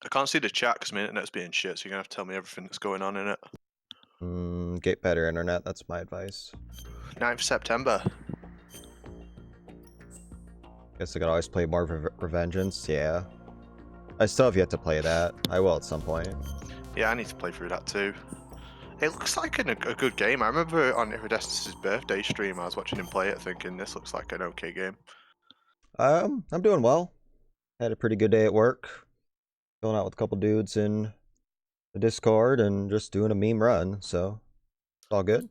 I can't see the chat because my internet's being shit, so you're gonna have to tell me everything that's going on in it. Get better internet, that's my advice. 9th September. Guess I could always play more Revengeance, yeah. I still have yet to play that. I will at some point. Yeah, I need to play through that too. It looks like a good game. I remember on Iridescus' birthday stream, I was watching him play it thinking this looks like an okay game. I'm doing well. Had a pretty good day at work. Going out with a couple dudes in the Discord and just doing a meme run, so it's all good.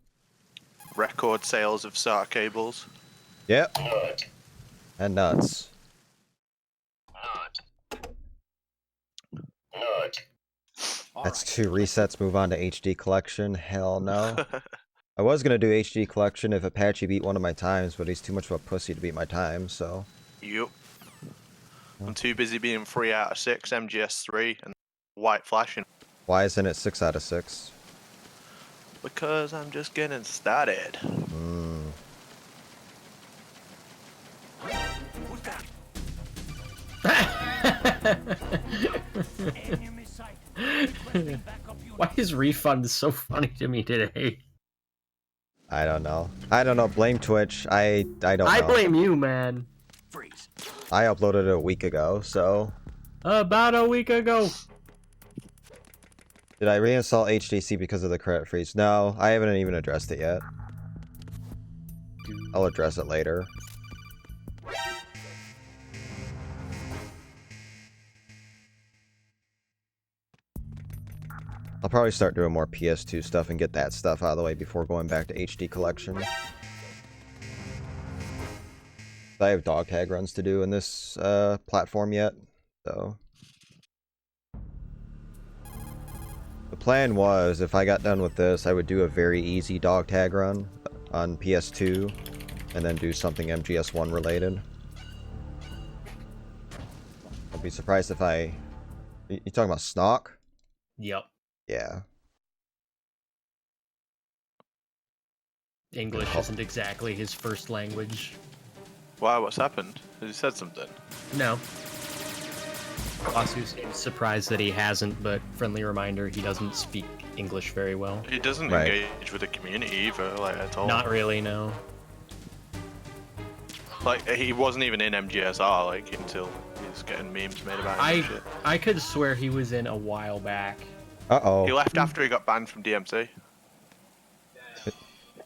Record sales of SATA cables. Yep. And nuts. That's 2 resets, move on to HD collection. Hell no. I was gonna do HD collection if Apache beat one of my times, but he's too much of a pussy to beat my time, so. Yup. I'm too busy being 3 out of 6 MGS2 and white flashing. Why isn't it 6 out of 6? Because I'm just getting started. Why is Refund so funny to me today? I don't know. Blame Twitch. I don't know. I blame you, man. Freeze. I uploaded it a week ago, so. About a week ago. Did I reinstall HTC because of the credit freeze? No, I haven't even addressed it yet. I'll address it later. I'll probably start doing more PS2 stuff and get that stuff out of the way before going back to HD collection. I have dog tag runs to do in this platform yet, so. The plan was, if I got done with this, I would do a very easy dog tag run on PS2, and then do something MGS1 related. I'd be surprised if I... You talking about Snock? Yep. Yeah. English isn't exactly his first language. Wow, what's happened? Has he said something? No. Wasu seems surprised that he hasn't, but friendly reminder, he doesn't speak English very well. He doesn't engage with the community either, like, at all. Not really, no. Like, he wasn't even in MGSR, like, until he's getting memes made about him and shit. I could swear he was in a while back. Uh-oh. He left after he got banned from DMC.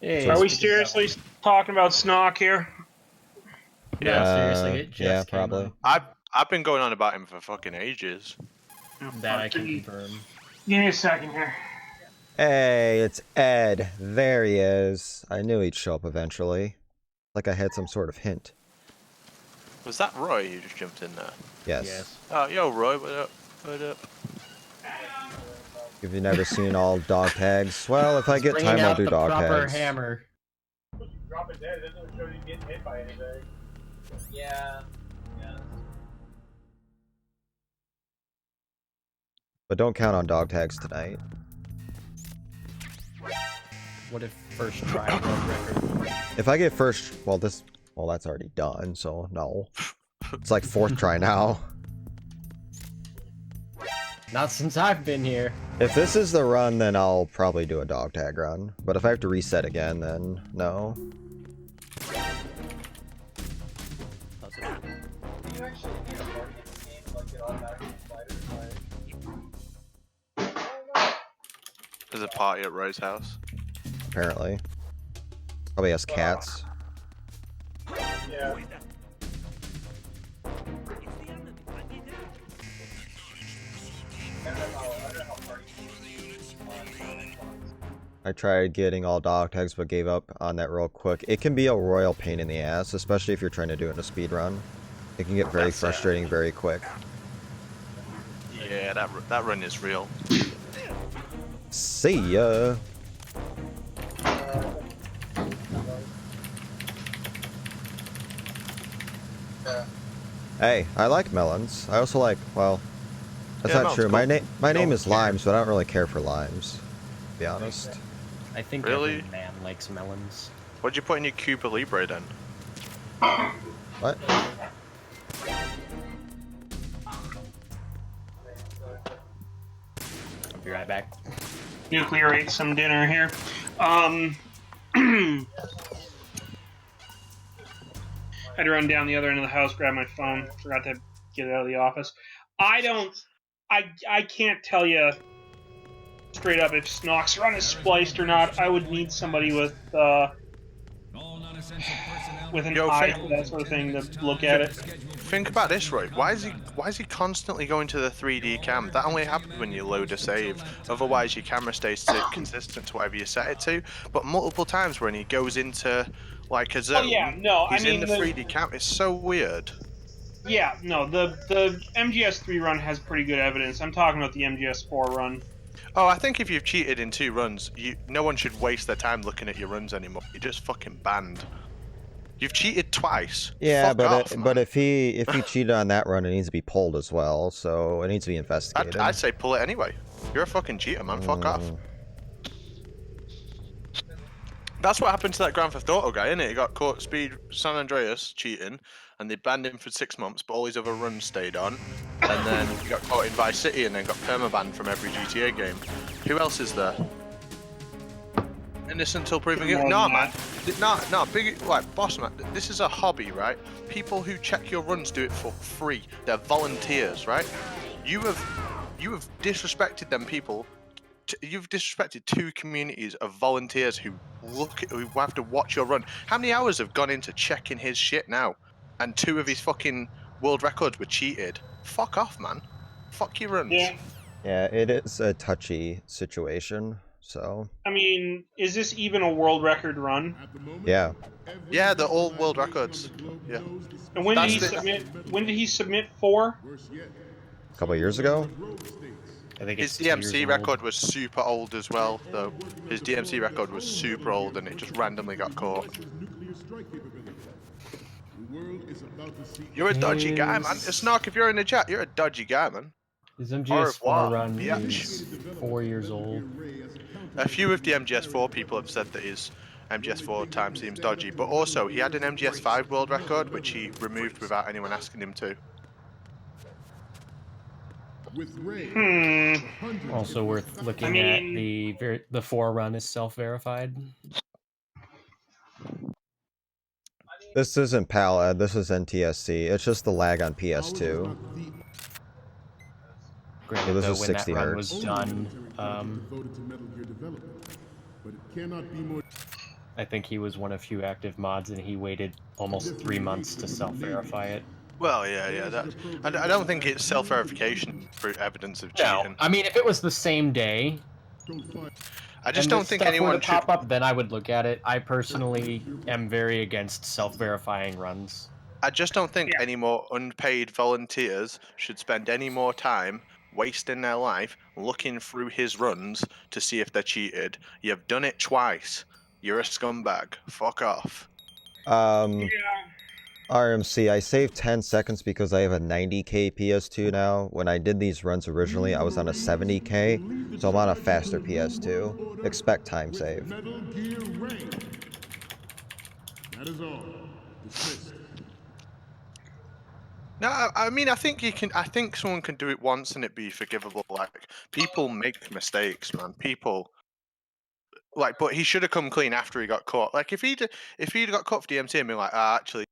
Hey, Are we seriously talking about Snock here? Yeah, seriously, it just yeah, came probably. up. I've been going on about him for fucking ages. That I can confirm. Give me a second here. Hey, it's Ed. There he is. I knew he'd show up eventually. Like I had some sort of hint. Was that Roy who just jumped in there? Yes. Oh, yo, Roy, what up? What up? If you've never seen all dog tags, well, if I get time, I'll do dog tags. Hammer. Drop it dead. It doesn't show you getting hit by anything. Yeah. But don't count on dog tags tonight. What if first try world record? If I get first, well, that's already done, so no. It's like 4th try now. Not since I've been here. If this is the run, then I'll probably do a dog tag run. But if I have to reset again, then no. There's a party at Roy's house. Apparently. Probably has cats. Yeah. I tried getting all dog tags but gave up on that real quick. It can be a royal pain in the ass, especially if you're trying to do it in a speed run. It can get very frustrating very quick. Yeah, that run is real. See ya! Hey, I like melons. I also like, well, that's not true. Cool. My name is Limes, but I don't really care for limes, to be honest. I think Really? every man likes melons. What'd you put in your Cuba Libre then? What? be right back. Nuclear ate some dinner here. Had to run down the other end of the house, grab my phone. Forgot to get it out of the office. I can't tell you straight up if Snock's run is spliced or not. I would need somebody with an eye for that sort of thing to look at it. Think about this, Roy. Why is he constantly going to the 3D cam? That only happens when you load a save. Otherwise, your camera stays consistent to whatever you set it to. But multiple times when he goes into like a zone, he's in the 3D cam. It's so weird. Yeah, no, the MGS3 run has pretty good evidence. I'm talking about the MGS4 run. Oh, I think if you've cheated in 2 runs, no one should waste their time looking at your runs anymore. You're just fucking banned. You've cheated twice. Yeah, Fuck but off, if he cheated on that run, it needs to be pulled as well. So it needs to be investigated. I'd say pull it anyway. You're a fucking cheater, man. Fuck off. That's what happened to that Grand Theft Auto guy, innit? He got caught Speed San Andreas cheating, and they banned him for 6 months, but all his other runs stayed on. And then he got caught in Vice City and then got permabanned from every GTA game. Who else is there? Innocent until proven guilty. No, man. No, big like boss man. This is a hobby, right? People who check your runs do it for free. They're volunteers, right? You have disrespected them people. You've disrespected 2 communities of volunteers who have to watch your run. How many hours have gone into checking his shit now? And 2 of his fucking world records were cheated. Fuck off, man. Fuck your runs. Yeah, it is a touchy situation. So. I mean, is this even a world record run? Yeah. Yeah, they're all world records. Yeah. And when did he submit? When did he submit for? A couple of years ago. I think his DMC record was super old as well, though. His DMC record was super old, and it just randomly got caught. You're a dodgy guy, man. Snark, if you're in the chat, you're a dodgy guy, man. His MGS4 run is 4 years old. A few of the MGS4 people have said that his MGS4 time seems dodgy, but also he had an MGS5 world record, which he removed without anyone asking him to. Also worth looking at, the 4 run is self-verified. This isn't PAL, this is NTSC. It's just the lag on PS2. Granted, this though, is when 60 that run hertz. was done, I think he was one of few active mods, and he waited almost 3 months to self-verify it. Well, yeah. I don't think it's self-verification for evidence of cheating. No, I mean, if it was the same day, I just don't think anyone should pop up, then I would look at it. I personally am very against self-verifying runs. I just don't think any more unpaid volunteers should spend any more time wasting their life looking through his runs to see if they're cheated. You've done it twice. You're a scumbag. Fuck off. RMC, I saved 10 seconds because I have a 90k PS2 now. When I did these runs originally, I was on a 70k, so I'm on a faster PS2. Expect time save. That is all. Dismissed. No, I mean, I think you can. I think someone can do it once and it be forgivable. Like, people make mistakes, man. People, like, but he should have come clean after he got caught. Like, if he'd got caught for DMT and been like, actually,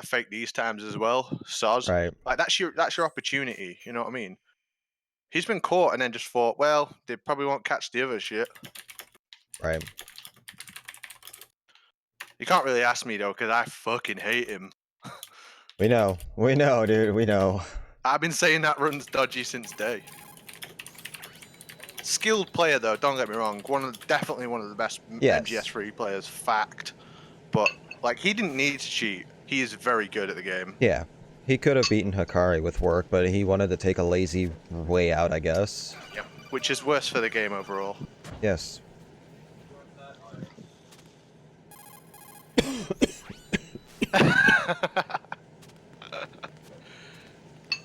I faked these times as well, soz. Right. Like, that's your opportunity. You know what I mean? He's been caught and then just thought, well, they probably won't catch the other shit. Right. You can't really ask me though, because I fucking hate him. We know, dude, we know. I've been saying that run's dodgy since day. Skilled player though, don't get me wrong. Definitely one of the best MGS3 players, fact. But like, he didn't need to cheat. He is very good at the game. Yeah, he could have beaten Hikari with work, but he wanted to take a lazy way out, I guess. Yep. Which is worse for the game overall. Yes.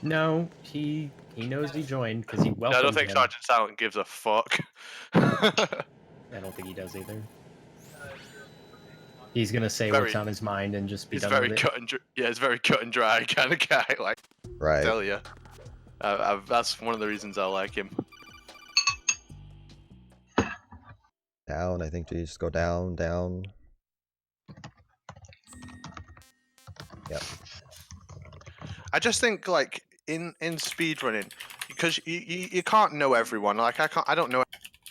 No, he knows he joined because he welcomed I don't think him. Sergeant Silent gives a fuck. I don't think he does either. He's gonna say what's on his mind and just be done with it. He's very cut and dry kind of guy. Like, right. I tell you, that's one of the reasons I like him. Down, I think you just go down, down. Yep. I just think like in speedrunning, because you can't know everyone. Like I don't know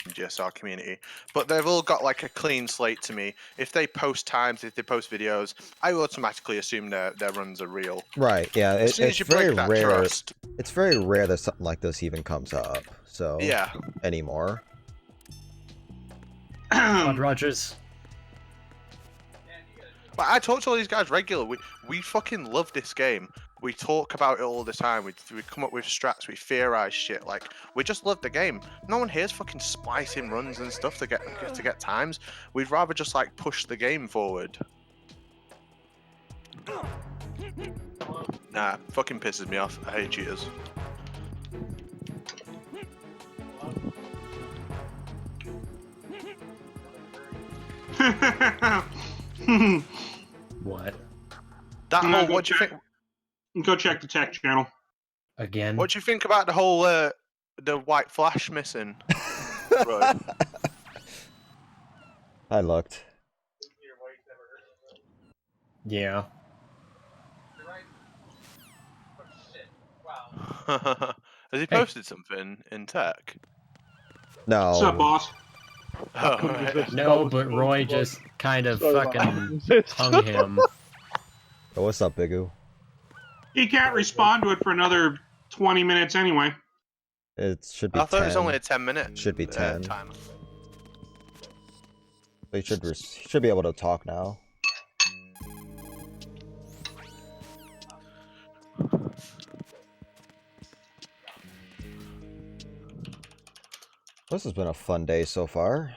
GSR community, but they've all got like a clean slate to me. If they post times, if they post videos, I automatically assume their runs are real. Right, yeah, As soon as it's you very break that rare. trust, It's very rare that something like this even comes up, so yeah. anymore. Todd Rogers. But I talk to all these guys regularly. We fucking love this game. We talk about it all the time. We come up with strats. We theorize shit. Like we just love the game. No one here's fucking splicing runs and stuff to get times. We'd rather just like push the game forward. Nah, fucking pisses me off. I hate cheaters. What? That I'm gonna whole. go What do you check. think? Go check the tech channel. Again? What do you think about the whole the white flash missing? Right. I looked. Yeah. Has he posted something in tech? No. What's up, boss? Oh, right. No, but Roy just kind of fucking hung him. Oh, what's up, Bigu? He can't respond to it for another 20 minutes anyway. It should be I thought 10. it was only a 10-minute. Should be 10. Time. He should be able to talk now. This has been a fun day so far.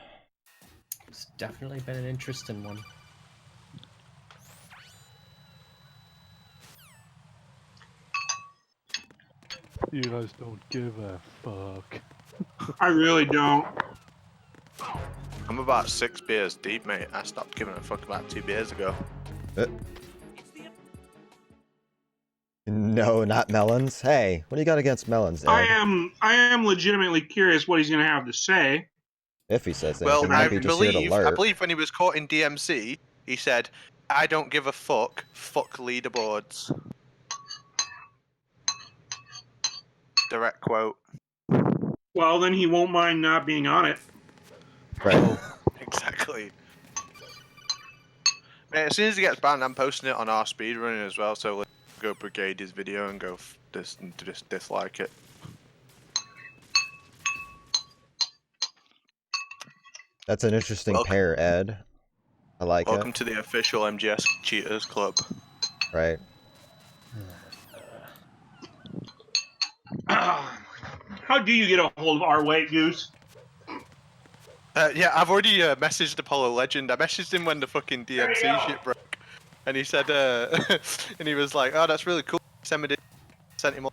It's definitely been an interesting one. You guys don't give a fuck. I really don't. I'm about 6 beers deep, mate. I stopped giving a fuck about 2 beers ago. No, not melons. Hey, what do you got against melons, Ed? I am legitimately curious what he's gonna have to say. If he says that, Well, he might be just here to I lurk. believe when he was caught in DMC, he said, "I don't give a fuck. Fuck leaderboards." Direct quote. Well, then he won't mind not being on it. Right. Exactly. Man, as soon as he gets banned, I'm posting it on our speedrunning as well. So let's go brigade his video and go just dislike it. That's an interesting Welcome. pair, Ed. I like Welcome it. to the official MGS Cheaters Club. Right. How do you get a hold of our weight, Goose? Yeah, I've already messaged Apollo Legend. I messaged him when the fucking DMC shit broke, and he said, and he was like, "Oh, that's really cool." Sent him all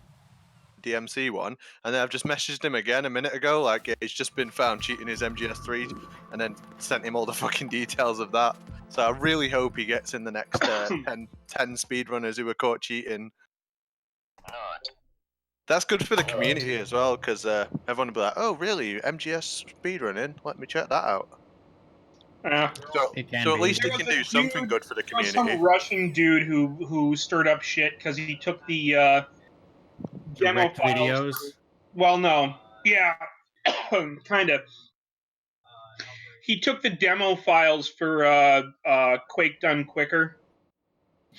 the DMC one, and then I've just messaged him again a minute ago, like yeah, he's just been found cheating his MGS3, and then sent him all the fucking details of that. So I really hope he gets in the next 10 speedrunners who were caught cheating. That's good for the community as well, because everyone will be like, "Oh, really? MGS speedrunning? Let me check that out." So, It can so at be. least he There can was a do something dude- good for the There was community. some Russian dude who stirred up shit because he took the demo Direct files. videos. Well, no, yeah, kind of. He took the demo files for Quake Done Quicker.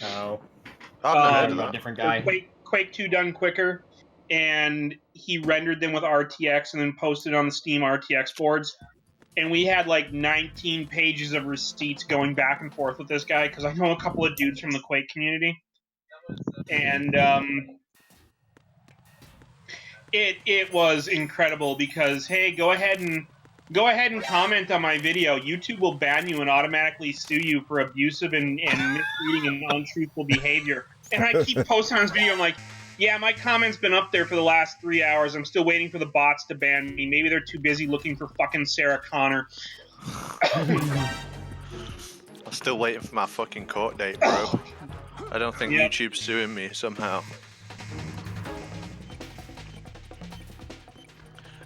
Oh. I've never heard Um, of that. different Or guy. Quake 2 Done Quicker, and he rendered them with RTX and then posted on the Steam RTX boards. And we had like 19 pages of receipts going back and forth with this guy because I know a couple of dudes from the Quake community, and it was incredible because hey, go ahead and comment on my video. YouTube will ban you and automatically sue you for abusive and misleading and untruthful behavior. And I keep posting on this video. I'm like, yeah, my comment's been up there for the last 3 hours. I'm still waiting for the bots to ban me. Maybe they're too busy looking for fucking Sarah Connor. I'm still waiting for my fucking court date, bro. I don't think Yep. YouTube's suing me somehow.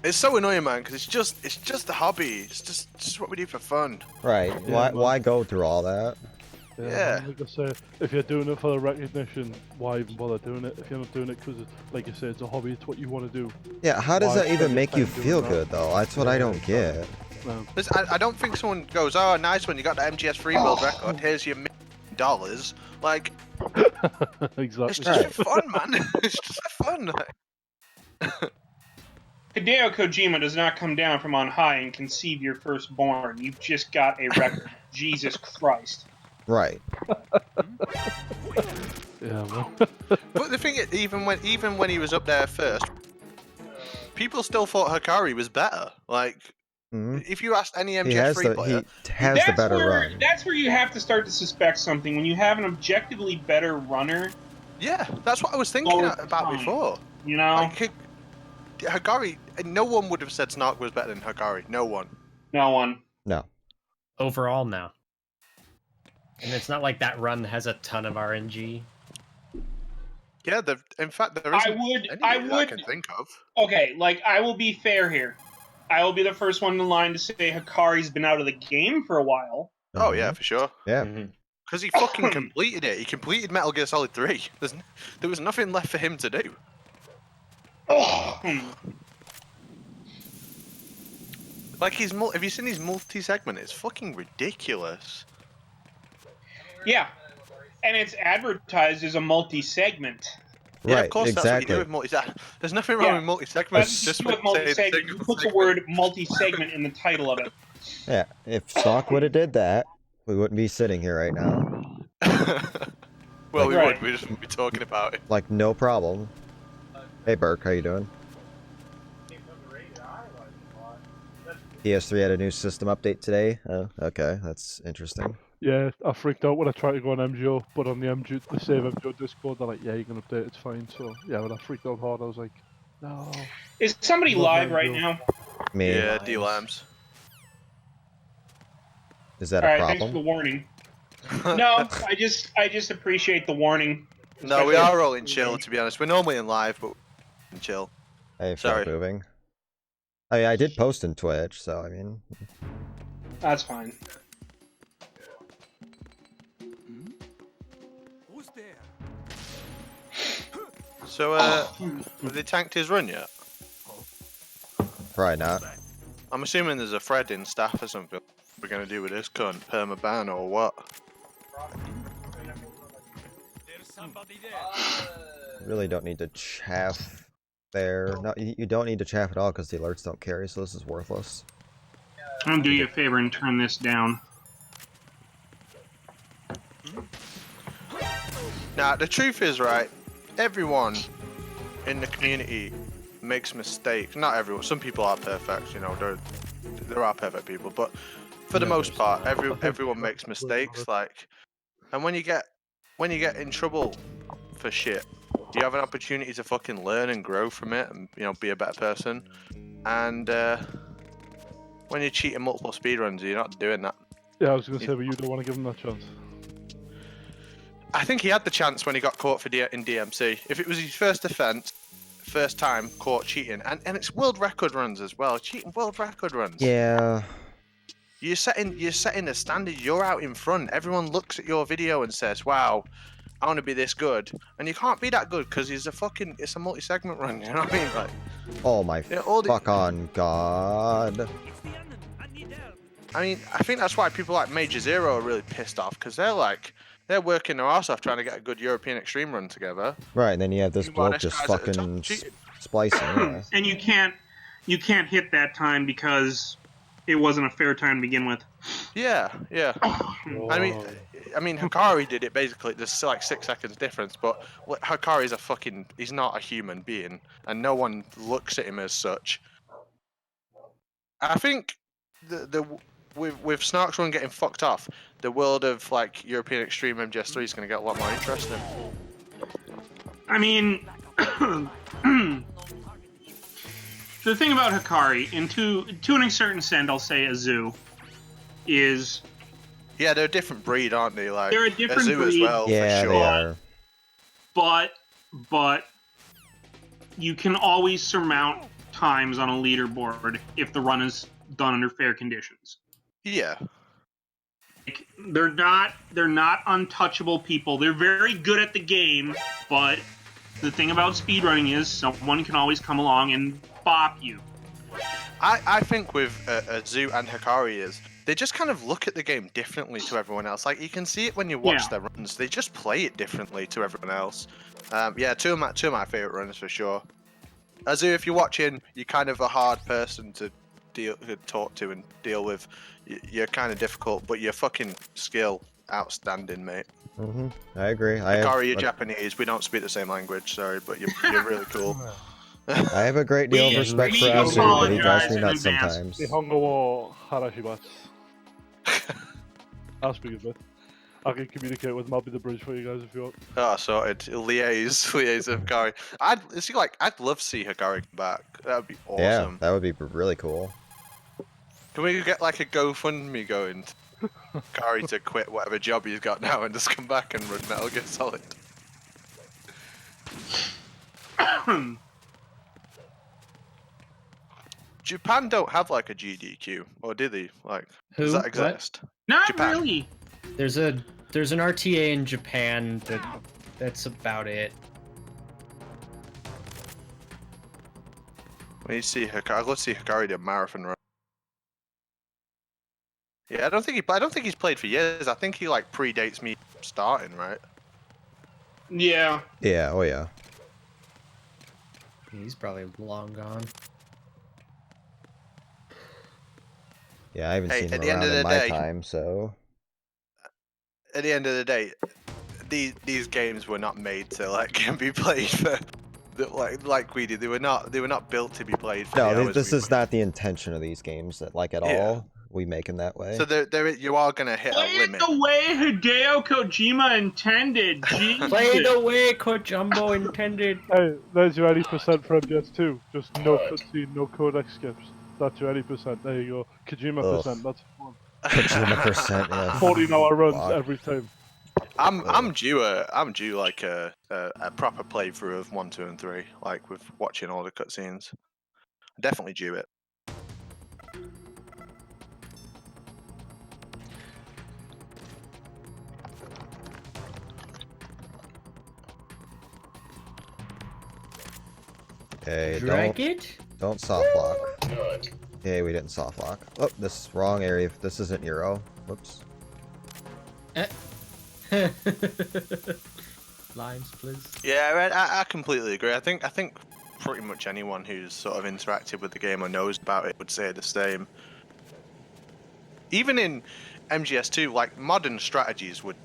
It's so annoying, man, because it's just a hobby. It's just what we do for fun. Right. Yeah, Why go through all that? Yeah. Like I say, if you're doing it for the recognition, why even bother doing it? If you're not doing it because, like you say, it's a hobby, it's what you want to do. Yeah, how does Why that even spend your make you time doing feel that? good, though? That's what I don't get. No. I don't think someone goes, oh, nice one, you got the MGS3 world record, here's your $1 million. Like, Exactly. it's just for fun, man. It's just for fun. Hideo Kojima does not come down from on high and conceive your firstborn. You've just got a record. Jesus Christ. Right. Yeah, man. But the thing is, even when he was up there first, people still thought Hikari was better. Like, if you asked any MGS3 player, he has the better run. That's where you have to start to suspect something. When you have an objectively better runner, yeah, that's what I was thinking about before. You know? Like, Hikari, no one would have said Snark was better than Hikari. No one. No one. No. Overall, now. And it's not like that run has a ton of RNG. Yeah, in fact, there isn't I any that I can think of. Okay, like, I will be fair here. I will be the first one in line to say Hikari's been out of the game for a while. Oh, yeah, for sure. Yeah. Because he fucking completed it. He completed Metal Gear Solid 3. There was nothing left for him to do. Like, have you seen his multi-segment? It's fucking ridiculous. Yeah. And it's advertised as a multi-segment. Yeah, Right, of course, exactly. that's what you do with multi-segment. There's nothing wrong with multi-segment. That's Just with multi-segment. You put the word multi-segment in the title of it. Yeah, if Stock would have did that, we wouldn't be sitting here right now. Well, we Right. would. We'd just be talking about it. Like, no problem. Hey, Burke, how you doing? PS3 had a new system update today. Oh, okay, that's interesting. Yeah, I freaked out when I tried to go on MGO, but on the save MGO Discord, they're like, yeah, you can update, it's fine. So, yeah, when I freaked out hard, I was like, no. Is somebody Love live that right joke. now? Me. Yeah, D-Lambs. Is that All a right, thanks for the problem? warning. No, I just appreciate the warning. No, we are all in chill, to be honest. We're normally in live, but we're in chill. Hey, Sorry. moving. I mean, I did post in Twitch, so I mean. That's fine. Who's there? So, have they tanked his run yet? Probably not. I'm assuming there's a thread in staff or something. We're gonna do with this cunt, permaban or what? There's somebody there. Really don't need to chaff there. No, you don't need to chaff at all because the alerts don't carry, so this is worthless. I'm gonna do you a favor and turn this down. Now, the truth is, right, everyone in the community makes mistakes. Not everyone. Some people are perfect, you know, there are perfect people, but for the most part, everyone makes mistakes, like, and when you get in trouble for shit, you have an opportunity to fucking learn and grow from it and, you know, be a better person. And when you're cheating multiple speedruns, you're not doing that. Yeah, I was going to say, but you don't want to give him that chance. I think he had the chance when he got caught in DMC. If it was his first offence, first time caught cheating, and it's world record runs as well, cheating world record runs. Yeah. You're setting the standard. You're out in front. Everyone looks at your video and says, "Wow, I want to be this good," and you can't be that good because it's a multi-segment run. You know what I mean? Like, Oh my fuck on God. I mean, I think that's why people like Major Zero are really pissed off because they're working their ass off trying to get a good European Extreme run together. Right, and then you have this Meanwhile, bloke this just guy's at the top fucking cheating. splicing. Yeah. And you can't hit that time because it wasn't a fair time to begin with. Yeah. I mean, Hikari did it basically. There's still like 6 seconds difference, but Hikari's he's not a human being, and no one looks at him as such. I think with Snark's run getting fucked off, the world of like European Extreme MGS3 is going to get a lot more interesting. I mean, the thing about Hikari, and to an certain extent, I'll say Azu, is Yeah, they're a different breed, aren't they? Like they're a different Azu breed. as well, Yeah, for sure. they are. but you can always surmount times on a leaderboard if the run is done under fair conditions. Yeah. Like, they're not untouchable people. They're very good at the game, but the thing about speedrunning is someone can always come along and bop you. I think with Zoo and Hikari is they just kind of look at the game differently to everyone else. Like you can see it when you watch their runs. They just play it differently to everyone else. Yeah, two of my favorite runs for sure. Zoo, if you're watching, you're kind of a hard person to talk to and deal with. You're kind of difficult, but your fucking skill outstanding, mate. I agree. Hikari, you're Japanese. We don't speak the same language. Sorry, but you're really cool. I have a great deal of respect for Azu, but he drives me nuts sometimes. Nihongo wo harashimasu. I'll speak a bit. I can communicate with him. I'll be the bridge for you guys if you want. Oh, sorted. Liaise with Hikari. I'd love to see Hikari come back. That'd be awesome. Yeah, that would be really cool. Can we get like a GoFundMe going? Hikari to quit whatever job he's got now and just come back and run Metal Gear Solid. Japan don't have like a GDQ, or do they? Like, does that exist? Not Japan. really. There's an RTA in Japan that's about it. When you see Hikari, I'd love to see Hikari do a marathon run. Yeah, I don't think he's played for years. I think he like predates me starting, right? Yeah. Yeah, oh yeah. He's probably long gone. Yeah, I haven't seen him at the end around of in the my day- time, so... At the end of the day, these games were not made to like be played for like we did. They were not built to be played for. No, this is not the intention of these games, like at Yeah. all. We make them that way. So you are gonna hit Play a it limit. the way Hideo Kojima intended. Jesus. Play the way Kojumbo intended. Hey, there's your 80% for MGS2. Just no cutscene, no codec skips. That's your 80%. There you go. Kojima percent. That's fun. Kojima percent, yeah. 14-hour runs Fuck. every time. I'm due like a proper playthrough of 1, 2, and 3, like with watching all the cutscenes. Definitely due it. Hey, Drag it? don't soft lock. Hey, we didn't soft lock. Oh, this is wrong area. This isn't Euro. Whoops. Lines, please. Yeah, I completely agree. I think pretty much anyone who's sort of interacted with the game or knows about it would say the same. Even in MGS2, like modern strategies would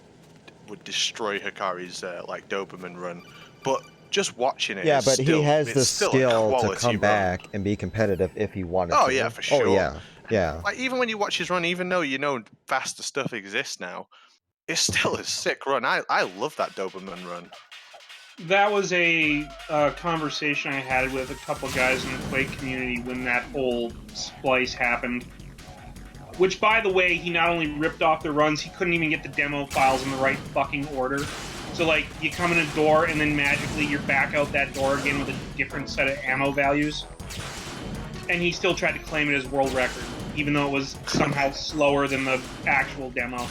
destroy Hikari's like Doberman run, but just watching it, Yeah, is but still, he has it's the still a skill to quality come run. back and be competitive if he wanted to. Oh yeah, for sure. Oh yeah, yeah. Like even when you watch his run, even though you know faster stuff exists now, it's still a sick run. I love that Doberman run. That was a conversation I had with a couple guys in the Quake community when that whole splice happened. Which, by the way, he not only ripped off the runs, he couldn't even get the demo files in the right fucking order. So, like, you come in a door and then magically you're back out that door again with a different set of ammo values. And he still tried to claim it as world record, even though it was somehow slower than the actual demo.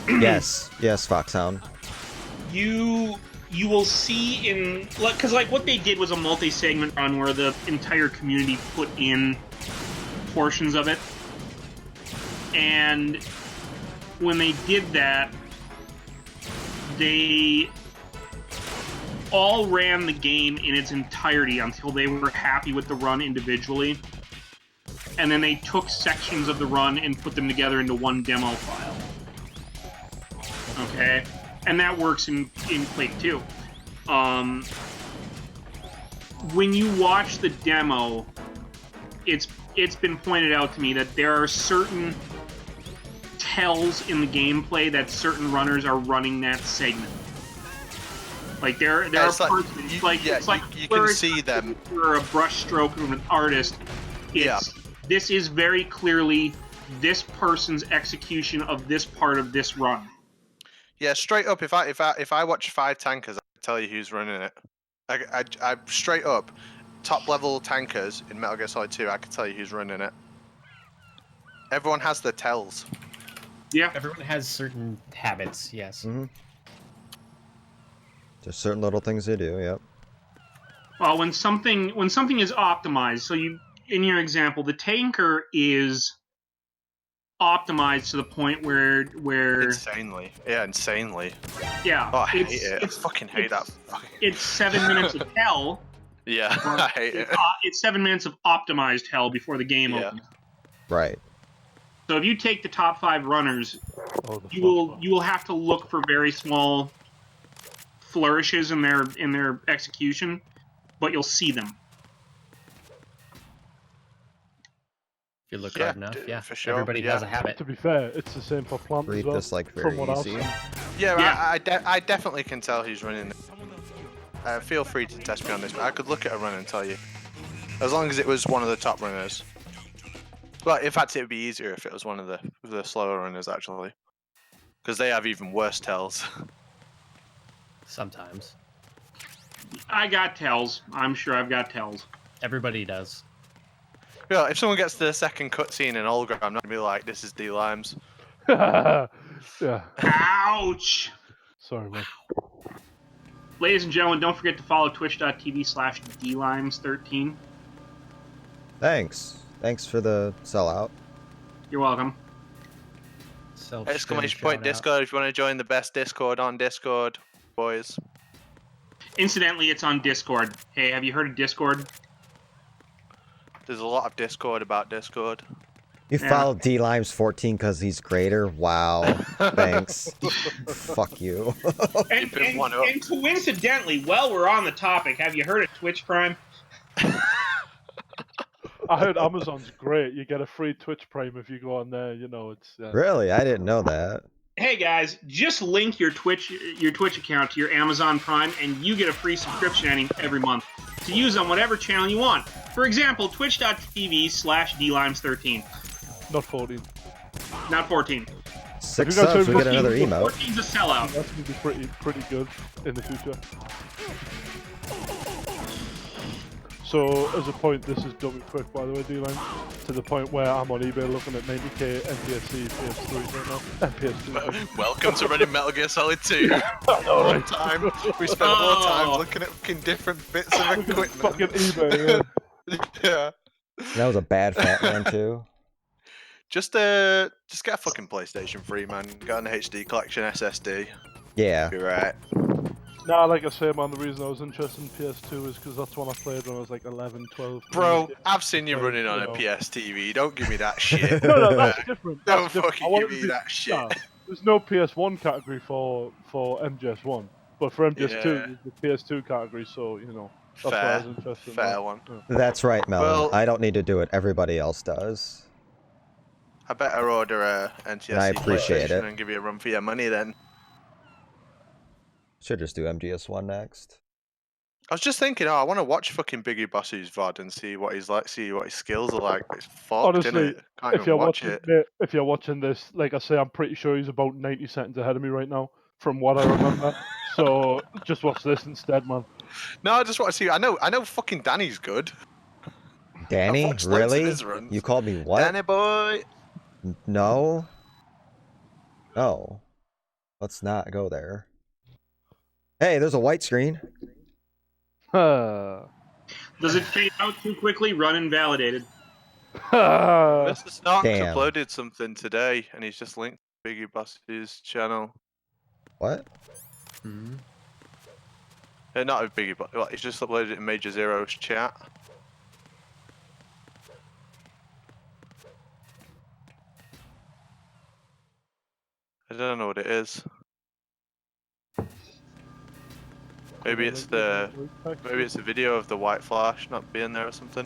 Yes, Foxhound. You will see in, because like what they did was a multi-segment run where the entire community put in portions of it, and when they did that, they all ran the game in its entirety until they were happy with the run individually, and then they took sections of the run and put them together into one demo file. Okay? And that works in Quake 2. When you watch the demo, it's been pointed out to me that there are certain tells in the gameplay that certain runners are running that segment. Like there are parts you can see them. For a brush stroke of an artist, this is very clearly this person's execution of this part of this run. Yeah, straight up. If I watch 5 tankers, I can tell you who's running it. I straight up. top level tankers in Metal Gear Solid 2, I can tell you who's running it. Everyone has their tells. Yeah. Everyone has certain habits, yes. Mm-hmm. There's certain little things they do. Yep. Well, when something is optimized, so in your example, the tanker is optimized to the point where Insanely. Yeah, insanely. yeah, Oh, I hate it. I fucking hate that. It's 7 minutes of hell. Yeah, I hate it. It's 7 minutes of optimized hell before the game opens. Right. So if you take the top 5 runners, Oh, you will have to look for very small flourishes in their execution, but you'll see them. If you look hard enough, yeah. for sure. Everybody has a habit. To be fair, it's the same for plant as Read well. this like From very what I've easy. seen. Yeah, I definitely can tell who's running it. Feel free to test me on this, but I could look at a run and tell you. As long as it was one of the top runners. Well, in fact, it would be easier if it was one of the slower runners, actually. Because they have even worse tells. Sometimes. I got tells. I'm sure I've got tells. Everybody does. Yeah, if someone gets to the second cutscene in hologram, I'm not going to be like, this is D-Limes. Yeah. Ouch! Sorry, man. Ladies and gentlemen, don't forget to follow twitch.tv/dlimes13. Thanks for the sellout. You're welcome. Exclamation point Discord if you want to join the best Discord on Discord, boys. Incidentally, it's on Discord. Hey, have you heard of Discord? There's a lot of Discord about Discord. You Yeah. follow D-Limes14 because he's greater? Wow. Thanks. Fuck you. And been one up. coincidentally, while we're on the topic, have you heard of Twitch Prime? I heard Amazon's great. You get a free Twitch Prime if you go on there. You know, it's Really? I didn't know that. Hey guys, just link your Twitch account to your Amazon Prime, and you get a free subscription every month to use on whatever channel you want. For example, twitch.tv/dlimes13. not 14. Not 14. 6 you guys subs, we heard get another emote. 14's a sellout. That's gonna be pretty good in the future. So, as a point, this is dummy quick, by the way, D-Line, to the point where I'm on eBay looking at 90k NTSC PS3 right now. PS2. Welcome to running Metal Gear Solid 2. Alright. Time. We spent more time looking at fucking different bits of equipment. Fucking eBay, yeah. Yeah. That was a bad fat man, too. Just get a fucking PlayStation 3, man. Got an HD collection SSD. Yeah. Be right. Nah, like I say, man, the reason I was interested in PS2 is because that's when I played when I was like 11, 12. Bro, I've seen you running on a know. PS TV. Don't give me that shit. No, that's different. Don't That's different. I fucking want give it me to be- that shit. Nah, there's no PS1 category for MGS1, but for MGS2, Yeah. there's the PS2 category, so, you know, that's why I was interested in Fair that. one. Yeah. That's right, Melon. Well- I don't need to do it. Everybody else does. I better order a NTSC I appreciate PlayStation it. and give you a run for your money then. Should just do MGS1 next. I was just thinking, I want to watch fucking Biggie Bossy's VOD and see what he's like, see what his skills are like. It's fucked, Honestly, innit? Can't if even you're watch watching it. if you're watching this, like I say, I'm pretty sure he's about 90 seconds ahead of me right now, from what I remember. So just watch this instead, man. No, I just want to see. I know fucking Danny's good. Danny? watched loads of Really? his runs. You called me what? Danny boy. No. No. Let's not go there. Hey, there's a white screen. Huh. Does it fade out too quickly? Run invalidated. Mr. Stonks Damn. uploaded something today, and he's just linked to Biggie Bossy's channel. What? Hmm. Not a Biggie, but well, he's just uploaded it in Major Zero's chat. I don't know what it is. Maybe it's the video of the white flash not being there or something.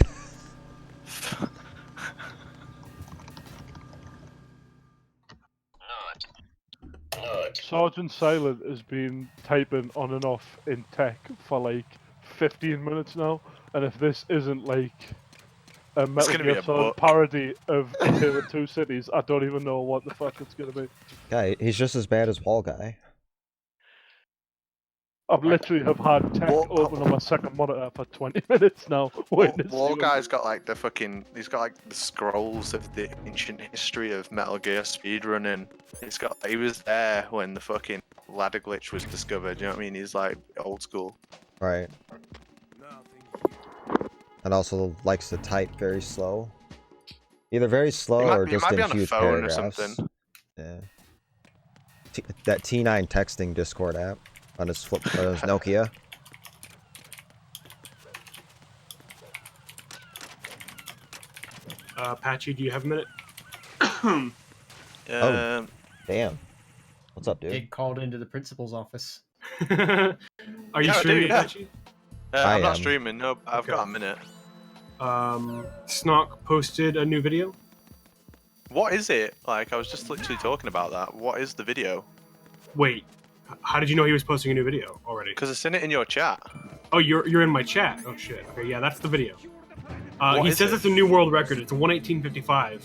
Sergeant Silent has been typing on and off in tech for like 15 minutes now, and if this isn't like a Metal gonna be Gear a Solid book. parody of Tale of Two Cities, I don't even know what the fuck it's gonna be. Guy, he's just as bad as Wall Guy. I've literally have had tech What- open on my second monitor for 20 minutes now. Waiting to see War them. Guy's got like the fucking. He's got like the scrolls of the ancient history of Metal Gear speedrunning. He was there when the fucking ladder glitch was discovered. You know what I mean? He's like old school. Right. And also likes to type very slow. Either very slow or He just might be in on a huge phone or paragraphs. something. Yeah. That T9 texting Discord app on his Nokia. Patchy, do you have a minute? Oh. Damn. What's up, dude? Get called into the principal's office. Are you Yeah, streaming, dude, yeah. Patchy? I I'm not am. streaming. No, I've Okay. got a minute. Snock posted a new video. What is it? Like, I was just literally talking about that. What is the video? Wait, how did you know he was posting a new video already? Because I seen it in your chat. Oh, you're in my chat. Oh shit. Okay, yeah, that's the video. What He is says it? it's a new world record. It's 1:18:55.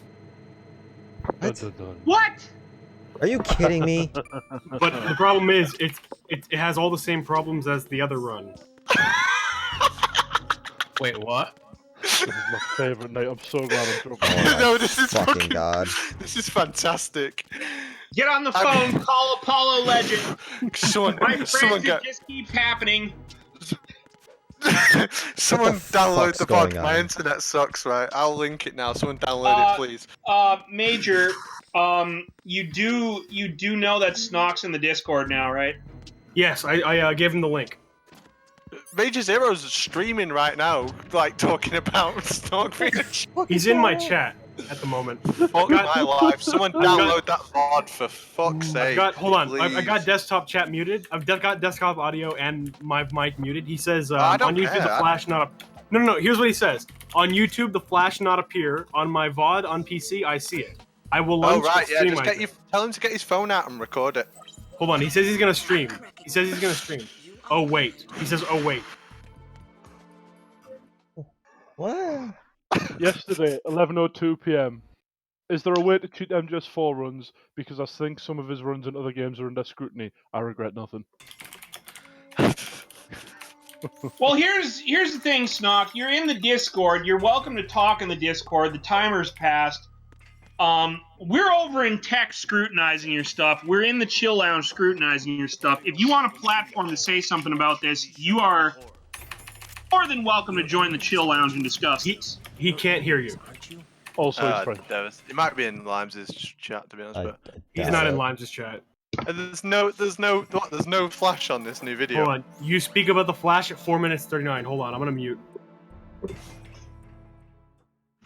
Dun, dun, dun. What? Are you kidding me? But the problem is, it has all the same problems as the other run. Wait, what? This is my favorite night. I'm so glad I'm dropping. Oh my No, this is fucking god. This is fantastic. Get on the phone, call Apollo Legend. Someone, My friends, someone it get, just keeps happening. someone What the download fuck's the pod. going My on? internet sucks, right? I'll link it now. Someone download it, please. Major, you do know that Snock's in the Discord now, right? Yes, I gave him the link. Major Zero's streaming right now, like talking about Snorkfish. He's in my chat at the moment. Fuck my life. Someone download that VOD for fuck's sake. Hold on. I please. got desktop chat muted. I've got desktop audio and my mic muted. He says I don't on YouTube the care. flash not. No. Here's what he says. On YouTube the flash not appear. On my VOD on PC I see it. I will Oh launch right, the yeah. stream. Just get your, tell him to get his phone out and record it. Hold on. He says he's gonna stream. He says he's gonna stream. Oh wait. He says oh wait. What? Yesterday, 11:02 p.m. Is there a way to cheat MGS4 runs? Because I think some of his runs in other games are under scrutiny. I regret nothing. Well, here's the thing, Snock. You're in the Discord. You're welcome to talk in the Discord. The timer's passed. We're over in tech scrutinizing your stuff. We're in the chill lounge scrutinizing your stuff. If you want a platform to say something about this, you are more than welcome to join the chill lounge and discuss this. He can't hear you. Also, it's French. It might be in Limes' chat, to be honest, but He's doubt not it. in Limes' chat. and there's no flash on this new video. Hold on. You speak about the flash at 4 minutes 39. Hold on. I'm gonna mute.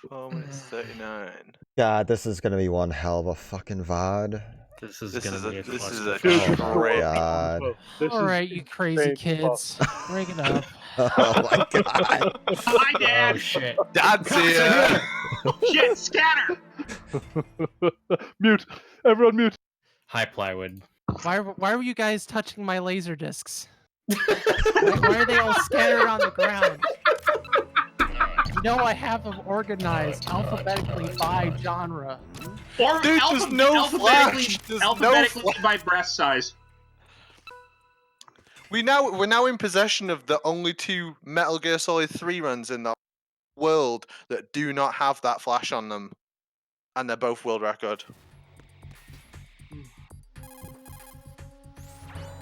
4 minutes 39. God, this is gonna be one hell of a fucking VOD. This is This gonna is be a this is clusterfuck. a Oh my great. god. This All is right, you crazy insane kids, break it up. Oh my god. Hi, Dad. Oh shit. Dad's here. Shit, scatter. Mute. Everyone mute. Hi, Plywood. Why were you guys touching my laser discs? Why are they all scattered on the ground? You know I have them organized alphabetically by genre. Or Dude, there's no alphabetically, flash. There's no alphabetically by breast size. We're now in possession of the only two Metal Gear Solid 3 runs in the world that do not have that flash on them, and they're both world record.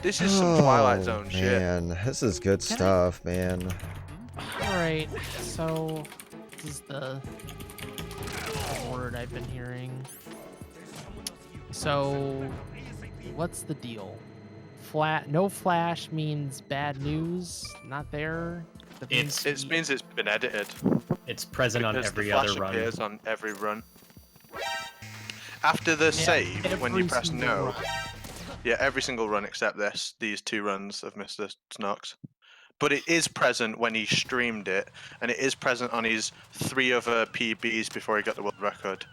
This is some Twilight Zone shit. Man, this is good stuff, man. All right, so this is the word I've been hearing. So, what's the deal? No flash means bad news. Not there. That means It means it's been edited. It's present on Because every the flash other run. appears on every run. After the save, when you every press single no, run. yeah, every single run except these two runs of Mr. Snox. But it is present when he streamed it, and it is present on his 3 other PBs before he got the world record.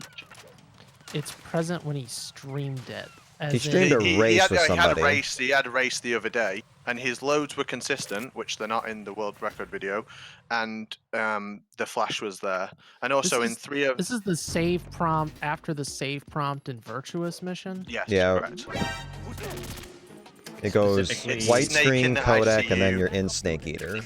It's present when he streamed it. As He streamed in- a race with somebody. He had a race the other day, and his loads were consistent, which they're not in the world record video, and the flash was there. And also This in is- 3 of This is the save prompt after the save prompt in Virtuous mission. yes, Yeah. correct. It goes Specifically- white Snake screen, in the codec, and then ICU. you're in Snake Eater.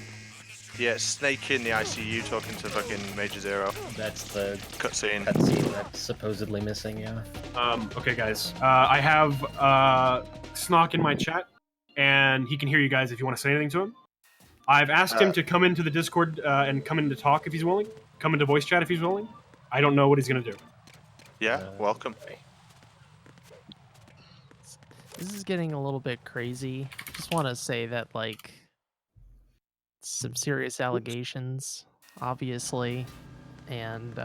Yeah, Snake in the ICU talking to fucking Major Zero. That's the Cutscene. cutscene that's supposedly missing, yeah. Okay, guys. I have Snock in my chat, and he can hear you guys if you want to say anything to him. I've asked him to come into the Discord and come in to talk if he's willing. Come into voice chat if he's willing. I don't know what he's gonna do. Yeah, welcome. This is getting a little bit crazy. Just want to say that, like, some serious allegations, obviously, and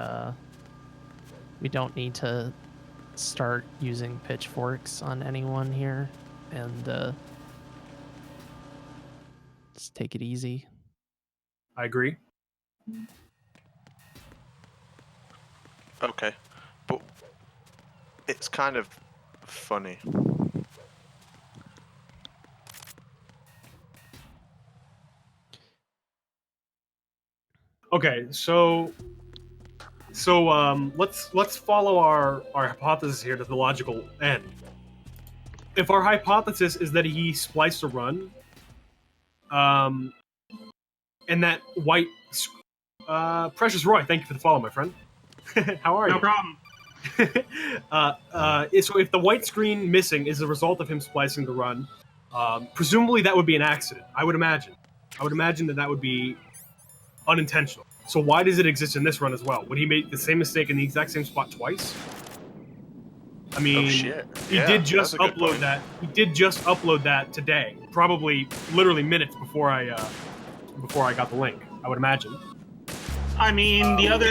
we don't need to start using pitchforks on anyone here, and just take it easy. I agree. Okay, but it's kind of funny. Okay, so let's follow our hypothesis here to the logical end. If our hypothesis is that he spliced a run, and that white Precious Roy, thank you for the follow, my friend. How are you? No problem. So if the white screen missing is the result of him splicing the run, presumably that would be an accident. I would imagine. I would imagine that would be unintentional. So why does it exist in this run as well? Would he make the same mistake in the exact same spot twice? I mean, Oh shit! he Yeah, did just that's a good upload point. that. He did just upload that today, probably literally minutes before I got the link. I would imagine. I mean, the other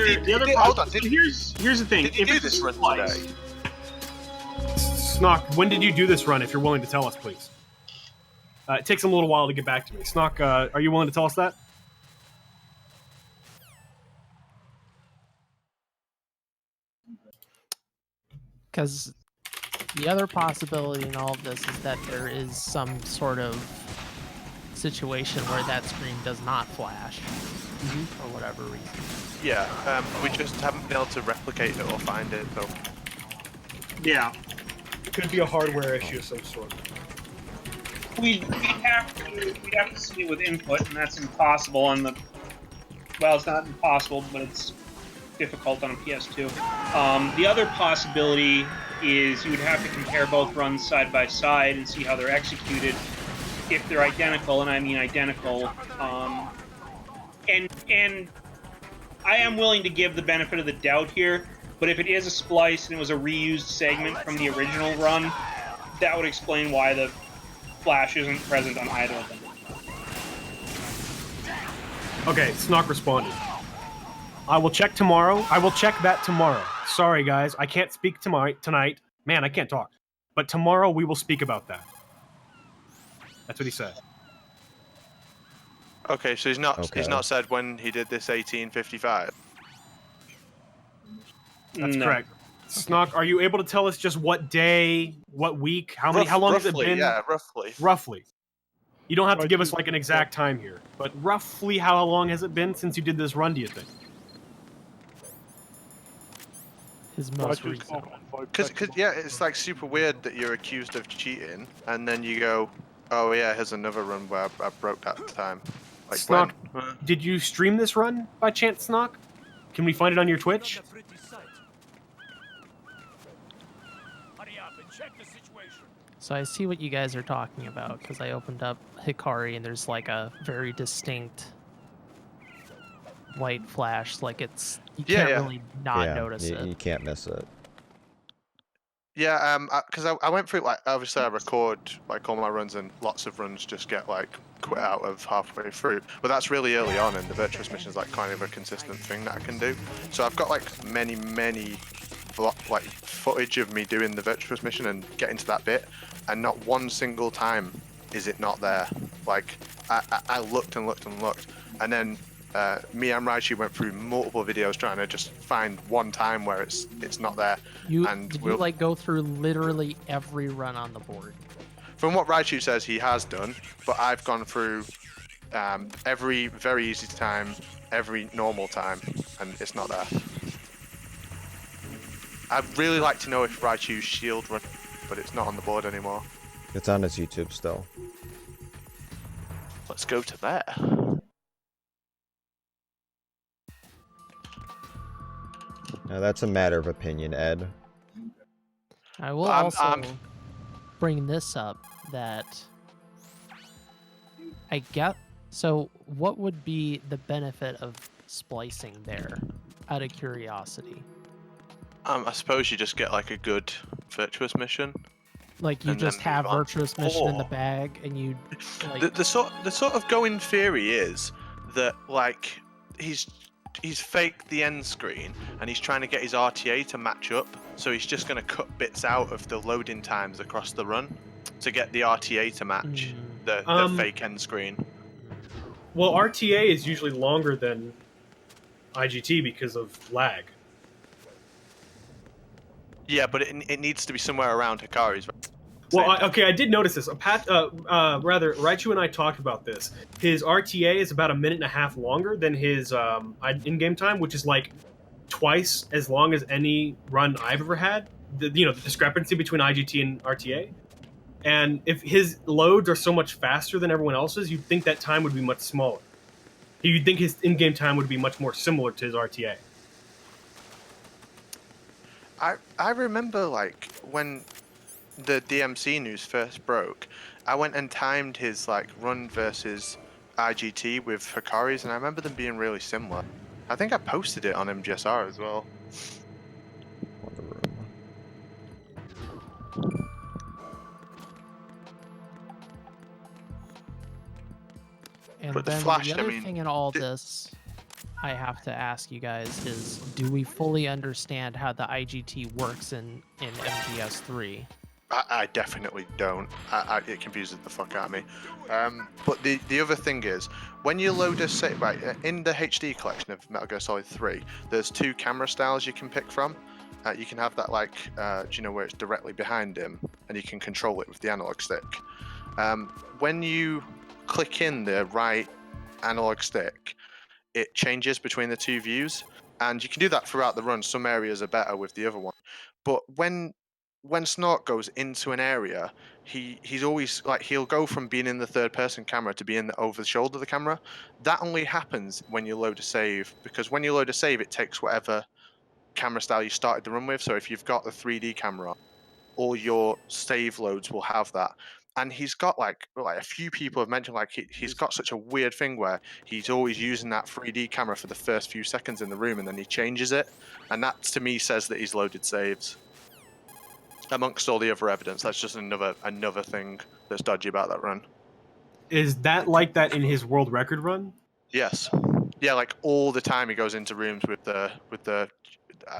hold on, here's the thing. Did you If do it's this run splice- today? Snock, when did you do this run? If you're willing to tell us, please. It takes him a little while to get back to me. Snock, are you willing to tell us that? Because the other possibility in all of this is that there is some sort of situation where that screen does not flash for whatever reason. Yeah, we just haven't been able to replicate it or find it, so. Yeah. It could be a hardware issue of some sort. We'd have to see it with input, and that's impossible on the. Well, it's not impossible, but it's difficult on a PS2. The other possibility is you would have to compare both runs side by side and see how they're executed. If they're identical, and I mean identical, and I am willing to give the benefit of the doubt here, but if it is a splice and it was a reused segment from the original run, that would explain why the flash isn't present on either of them. Okay, Snock responded. I will check tomorrow. I will check that tomorrow. Sorry, guys. I can't speak tonight. Man, I can't talk. But tomorrow we will speak about that. That's what he said. Okay, so he's not said when he did this 1855. That's No. correct. Snock, are you able to tell us just what day, what week, how long has it Roughly, been? yeah, roughly. Roughly. You don't have to Right, give us like an exact time here, but roughly how long has it been since you did this run, do you think? His I most just recent. can't find Because flexible. yeah, it's like super weird that you're accused of cheating, and then you go, oh yeah, here's another run where I broke that time. Like Snock, when? did you stream this run by chance, Snock? Can we find it on your Twitch? Not a pretty sight. Hurry up and check the situation. So I see what you guys are talking about because I opened up Hikari and there's like a very distinct white flash. Like it's you Yeah, can't yeah. really not yeah, notice you, it. you can't miss it. Yeah, because I went through, like, obviously I record like all my runs, and lots of runs just get like quit out of halfway through. But that's really early on, and the virtuous mission is like kind of a consistent thing that I can do. So I've got like many like footage of me doing the virtuous mission and getting to that bit, and not one single time is it not there. Like I looked and looked and looked, and then me and Raichi went through multiple videos trying to just find one time where it's not there. And Did you we'll- like go through literally every run on the board? From what Raichu says, he has done, but I've gone through every very easy time, every normal time, and it's not there. I'd really like to know if Raichu's shield run, but it's not on the board anymore. It's on his YouTube still. Let's go to there. Now that's a matter of opinion, Ed. I will I'm- also I'm- bring this up that I get. So, what would be the benefit of splicing there, out of curiosity? I suppose you just get like a good virtuous mission. Like you And then just have move on. virtuous mission in the Or- bag, and you like. The sort of going theory is that like he's faked the end screen and he's trying to get his RTA to match up, so he's just going to cut bits out of the loading times across the run to get the RTA to match the fake end screen. Well, RTA is usually longer than IGT because of lag. Yeah, but it needs to be somewhere around Hikari's. Well, I did notice this. Rather, Raichu and I talked about this. His RTA is about 1.5 minutes longer than his in-game time, which is like twice as long as any run I've ever had. The discrepancy between IGT and RTA. And if his loads are so much faster than everyone else's, you'd think that time would be much smaller. You'd think his in-game time would be much more similar to his RTA. I remember like when the DMC news first broke, I went and timed his like run versus IGT with Hikari's, and I remember them being really similar. I think I posted it on MGSR as well. Wonder Room. And But the then Flash, the I other mean, thing in all this, I have to ask you guys is: do we fully understand how the IGT works in MGS3? I definitely don't. It confuses the fuck out of me. But the other thing is, when you load a save, right, in the HD collection of Metal Gear Solid 3, there's 2 camera styles you can pick from. You can have that like, do you know, where it's directly behind him, and you can control it with the analog stick. When you click in the right analog stick, it changes between the 2 views, and you can do that throughout the run. Some areas are better with the other one, but when Snort goes into an area, he's always like, he'll go from being in the third person camera to being over the shoulder of the camera. That only happens when you load a save, because when you load a save, it takes whatever camera style you started the run with. So if you've got the 3D camera, all your save loads will have that. And he's got like a few people have mentioned like he's got such a weird thing where he's always using that 3D camera for the first few seconds in the room, and then he changes it, and that to me says that he's loaded saves. Amongst all the other evidence, that's just another thing that's dodgy about that run. Is that like that in his world record run? Yes, yeah, like all the time he goes into rooms with the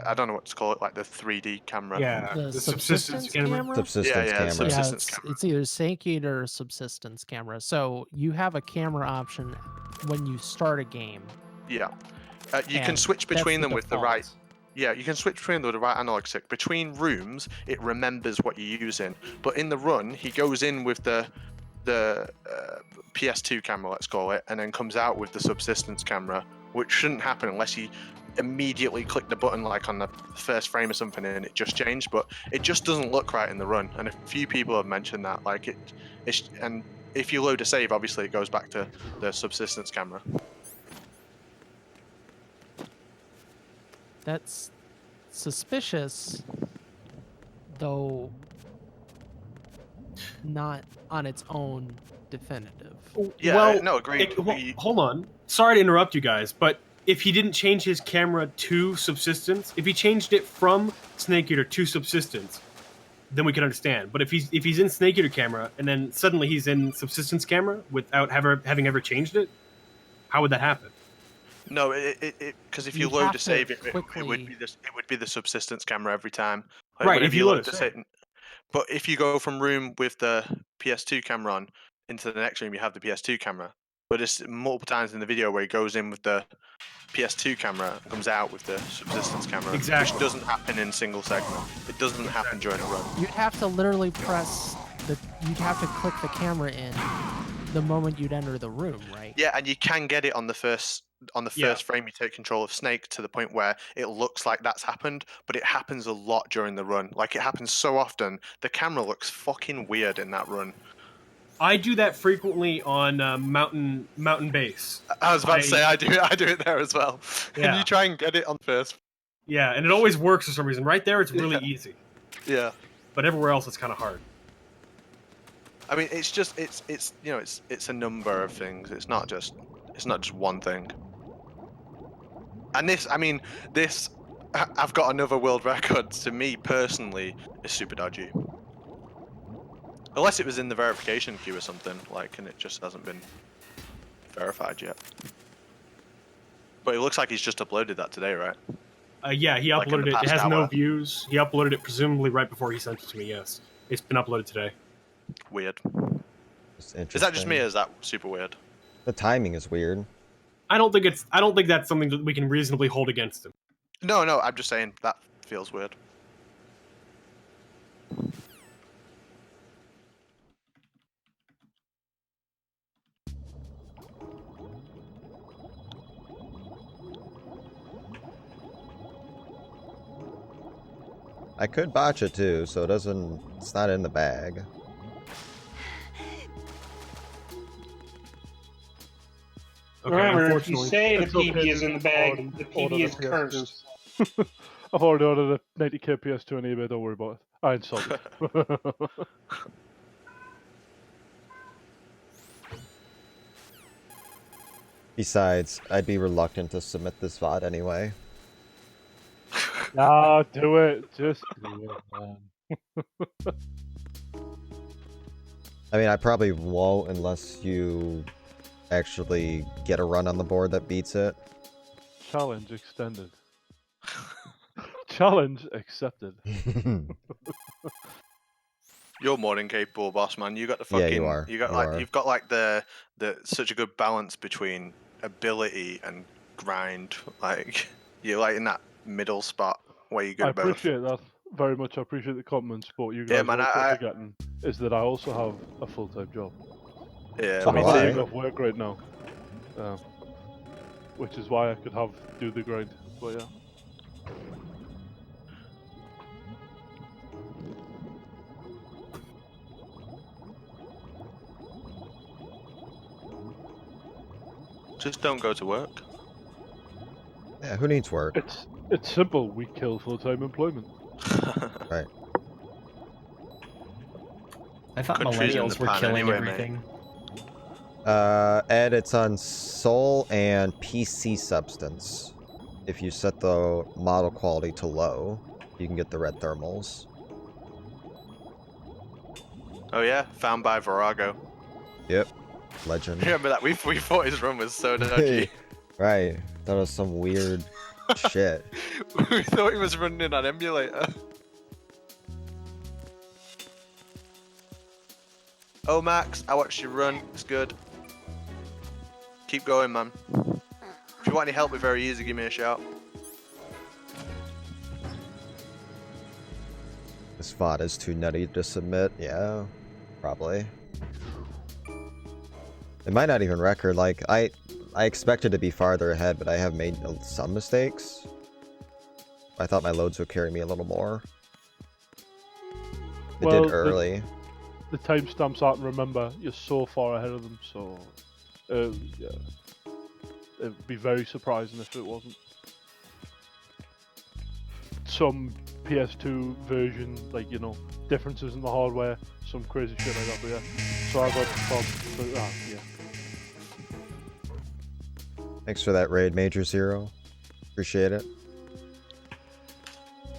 I don't know what to call it, like the 3D camera. Yeah, The subsistence camera? Subsistence camera. Subsistence Yeah, camera. it's either Sankeyed or subsistence camera. So you have a camera option when you start a game. Yeah, you can and switch that's between them with the right. default. Yeah, you can switch between them with the right analog stick. Between rooms, it remembers what you're using. But in the run, he goes in with the PS2 camera, let's call it, and then comes out with the subsistence camera, which shouldn't happen unless he immediately clicked the button like on the first frame or something and it just changed. But it just doesn't look right in the run, and a few people have mentioned that. Like it's and if you load a save, obviously it goes back to the subsistence camera. That's suspicious, though not on its own definitive. Yeah, well, no, agreed. Hold on. Sorry to interrupt you guys, but if he didn't change his camera to subsistence, if he changed it from Snake Eater to subsistence, then we can understand. But if he's in Snake Eater camera and then suddenly he's in subsistence camera without having ever changed it, how would that happen? No, because if you You'd load have a to save, it quickly- would be the subsistence camera every time. Right, whenever if you load a the save. But if you go from room with the PS2 camera on into the next room, you have the PS2 camera. But it's multiple times in the video where he goes in with the PS2 camera and comes out with the subsistence camera, Exactly. which doesn't happen in single segment. It doesn't happen during a run. You'd have to literally you'd have to click the camera in the moment you'd enter the room, right? Yeah, and you can get it on the first on the Yeah. first frame you take control of Snake to the point where it looks like that's happened, but it happens a lot during the run. Like, it happens so often, the camera looks fucking weird in that run. I do that frequently on Mountain Base. I was about to say I do it there as well. Yeah. And you try and get it on first. Yeah, and it always works for some reason. Right there, it's really Yeah. easy, Yeah. but everywhere else, it's kind of hard. I mean, it's just it's you know it's a number of things. It's not just one thing. And this, I mean, this I've got another world record. To me personally, is super dodgy. Unless it was in the verification queue or something, like, and it just hasn't been verified yet. But it looks like he's just uploaded that today, right? Yeah, he Like in uploaded the it. It past has no hour. views. He uploaded it presumably right before he sent it to me. Yes, it's been uploaded today. Weird. It's Is that just me, or interesting. is that super weird? The timing is weird. I don't think that's something that we can reasonably hold against him. No, I'm just saying that feels weird. I could botch it too, so it's not in the bag. Okay, Remember, if you unfortunately. say the It's okay PB is to in the bag, already the order PB the is PS2. cursed. I've already ordered a 90k PS2 on eBay, don't worry about it. I installed it. Besides, I'd be reluctant to submit this VOD anyway. Nah, do it. Just do it, man. I mean, I probably won't unless you actually get a run on the board that beats it. Challenge extended. Challenge accepted. You're more than capable, boss man. You got the Yeah, fucking. you are. You got You like are. you've got like the such a good balance between ability and grind. Like, you're like in that middle spot where you go I to both. appreciate that very much. I appreciate the compliments, but you Yeah, guys man, also I- forgetting is that I also have a full-time job. Yeah, So I'm me do not I. laying too. off work right now, which is why I could do the grind. But yeah. Just don't go to work. Yeah, who needs work? It's simple. We kill full-time employment. Right. I thought Countries in millennials the were pan killing anyway, mate. everything. Ed, it's on Soul and PC Substance. If you set the model quality to low, you can get the red thermals. Oh yeah, found by Virago. Yep. Legend. Remember that? We thought his run was so dodgy. Right. That was some weird shit. We thought he was running on emulator. Oh Max, I watched you run. It's good. Keep going, man. If you want any help, it's very easy. Give me a shout. This VOD is too nutty to submit. Yeah, probably. It might not even record. Like, I expected to be farther ahead, but I have made some mistakes. I thought my loads would carry me a little more. It Well, did early. The timestamps aren't. Remember, you're so far ahead of them. So, yeah, it'd be very surprising if it wasn't. Some PS2 version, like, you know, differences in the hardware, some crazy shit like that. But yeah, so I got but yeah. Thanks for that raid, Major Zero. Appreciate it.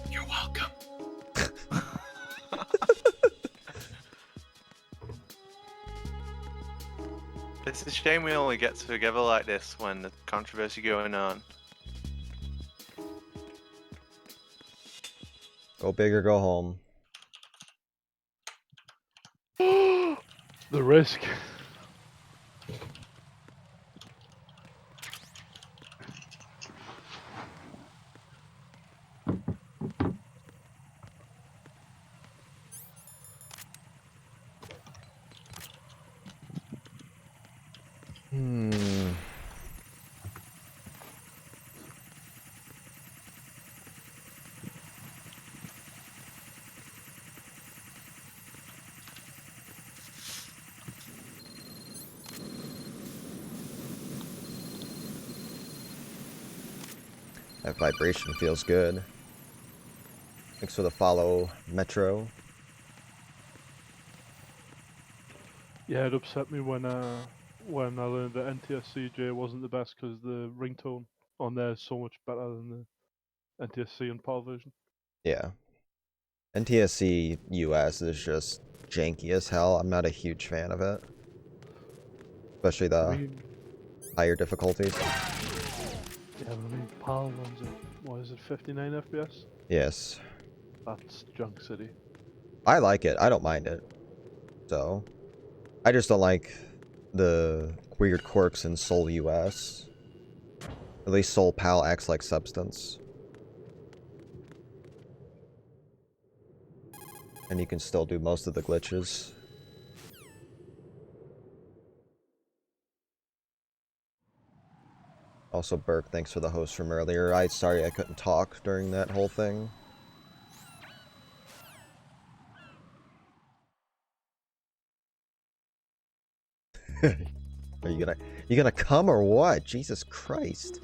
You're welcome. It's a shame we only get together like this when the controversy going on. Go big or go home. The risk. That vibration feels good. Thanks for the follow, Metro. Yeah, it upset me when I learned that NTSC-J wasn't the best because the ringtone on there is so much better than the NTSC and PAL version. Yeah. NTSC US is just janky as hell. I'm not a huge fan of it. Especially the I mean, higher difficulties. yeah, but I mean, PAL runs at, what is it, 59 FPS? Yes. That's Junk City. I like it. I don't mind it. So, I just don't like the weird quirks in Soul US. At least Soul PAL acts like substance. And you can still do most of the glitches. Also, Burke, thanks for the host from earlier. Sorry I couldn't talk during that whole thing. Are you gonna come or what? Jesus Christ.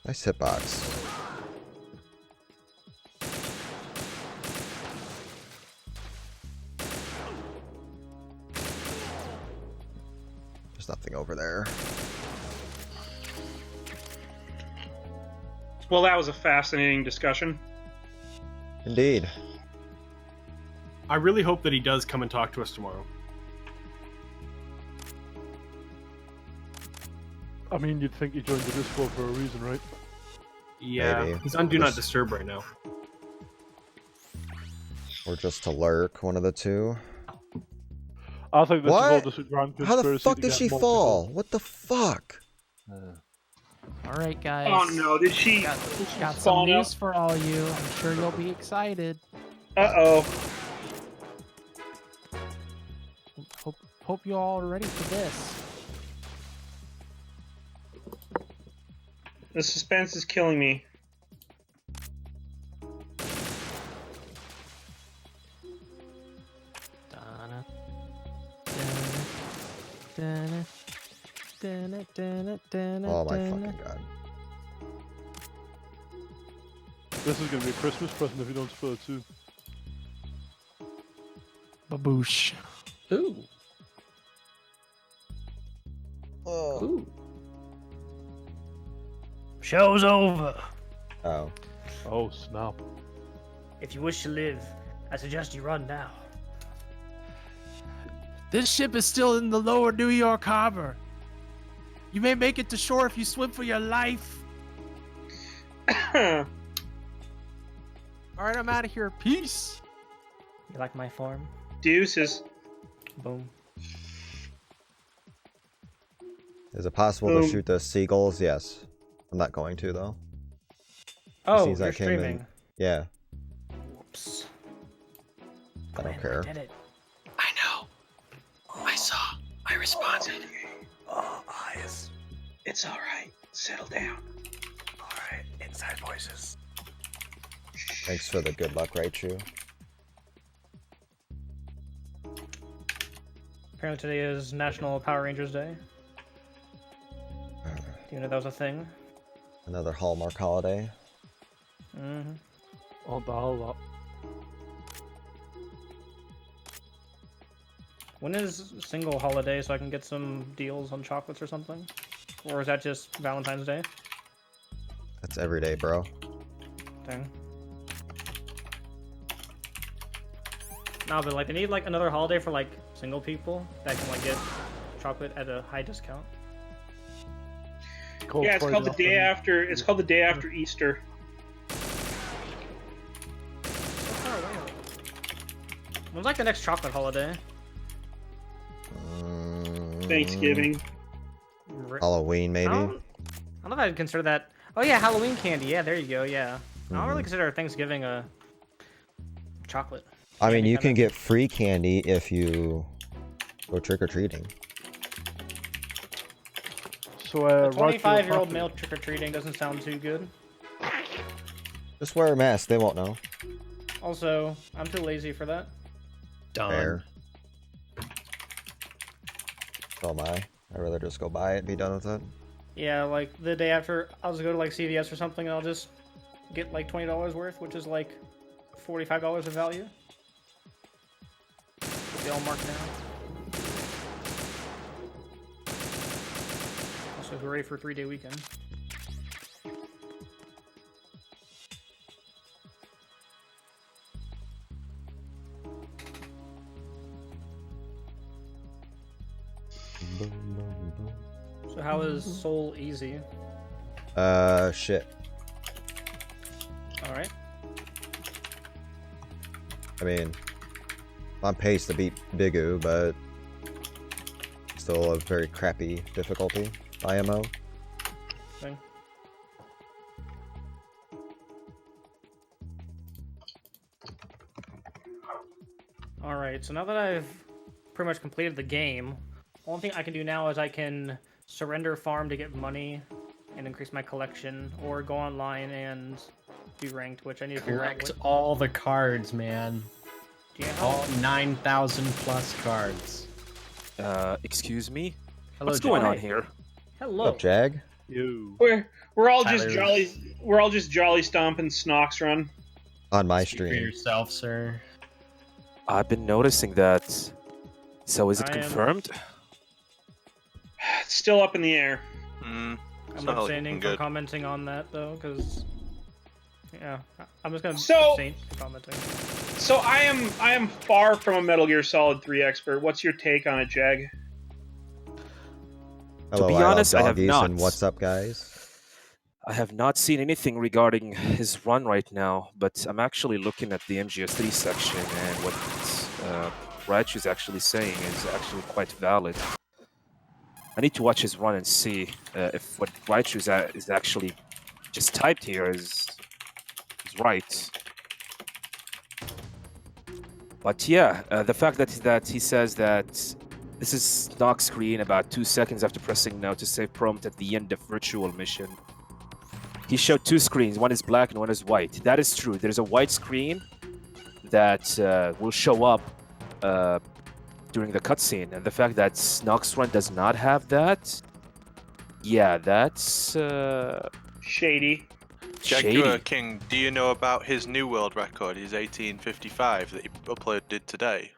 Nice hitbox. There's nothing over there. Well, that was a fascinating discussion. Indeed. I really hope that he does come and talk to us tomorrow. I mean, you'd think he joined the Discord for a reason, right? Yeah, Maybe. he's on Do Not Disturb right now. Or just to lurk, one of the two. I think this is all What? just a grand How the conspiracy fuck to did get she more fall? What the fuck? Alright, guys. Oh no, did she? Got some fall news out? for all you. I'm sure you'll be excited. Uh-oh. Hope you all are ready for this. The suspense is killing me. Donna. Donna. Donna. Donna. Donna. Oh my Donna. fucking god. This is gonna be a Christmas present if you don't spoil it too. Baboosh. Ooh. Oh. Ooh. Show's over. Oh. Oh snap. If you wish to live, I suggest you run now. This ship is still in the lower New York harbor. You may make it to shore if you swim for your life. Alright, I'm out of here. Peace. You like my form? Deuces. Boom. Is it possible to shoot the seagulls? Yes. I'm not going to though. Oh, Seems you're I came in- streaming. Yeah. Whoops. I don't Glenn, care. I did it. I know. I saw. I responded. Oh, eyes. It's alright. Settle down. Alright, inside voices. Thanks for the good luck, Raichu. Apparently today is National Power Rangers Day. Do you know that was a thing? Another Hallmark holiday. Mm-hmm. On the whole lot. When is single holiday so I can get some deals on chocolates or something? Or is that just Valentine's Day? That's every day, bro. Dang. No, but like they need like another holiday for like single people that can like get chocolate at a high discount. Yeah, it's called the day after. It's called the day after Easter. When's like the next chocolate holiday? Thanksgiving. Halloween, maybe. I don't know if I'd consider that. Oh yeah, Halloween candy. Yeah, there you go. Yeah, I don't really consider Thanksgiving a chocolate. I mean, candy you kinda- can get free candy if you go trick-or-treating. So, A Raichu, 25-year-old apart- male trick or treating doesn't sound too good. Just wear a mask, they won't know. Also, I'm too lazy for that. Done. Fair. So am I. I'd rather just go buy it and be done with it. Yeah, like the day after, I'll just go to like CVS or something, and I'll just get like $20 worth, which is like $45 of value. They all marked down. Also, hooray for 3-day weekend. So how is Soul Easy? Shit. Alright. I mean, on pace to beat Bigu, but still a very crappy difficulty, IMO. Thing. Alright, so now that I've pretty much completed the game, only thing I can do now is I can surrender farm to get money and increase my collection, or go online and do ranked, which I need to figure out. Collect all the cards, man. Do you have All 9,000 plus cards. Excuse me? Hello, What's going on Jay. here? Hello. What's up, Jag? You. We're all just Tyler's- jolly. We're all just jolly stomping Snox Run. On my Speak for stream. yourself, sir. I've been noticing that. So is it I am- confirmed? It's still up in the air. Mm, I'm not abstaining looking from good. commenting on that though, because yeah, I'm just gonna So- abstain from commenting. So I am far from a Metal Gear Solid 3 expert. What's your take on it, Jag? Hello, be I love honest, I have doggies, not. and what's up, guys? I have not seen anything regarding his run right now, but I'm actually looking at the MGS3 section, and what Raichu is actually saying is actually quite valid. I need to watch his run and see if what Raichu is actually just typed here is right. But yeah, the fact that he says that this is knock screen about 2 seconds after pressing now to save prompt at the end of virtual mission. He showed 2 screens, one is black and one is white. That is true. There's a white screen that will show up during the cutscene, and the fact that Snox Run does not have that, yeah, that's Shady. shady. Jaguar King, do you know about his new world record, his 1855 that he uploaded today?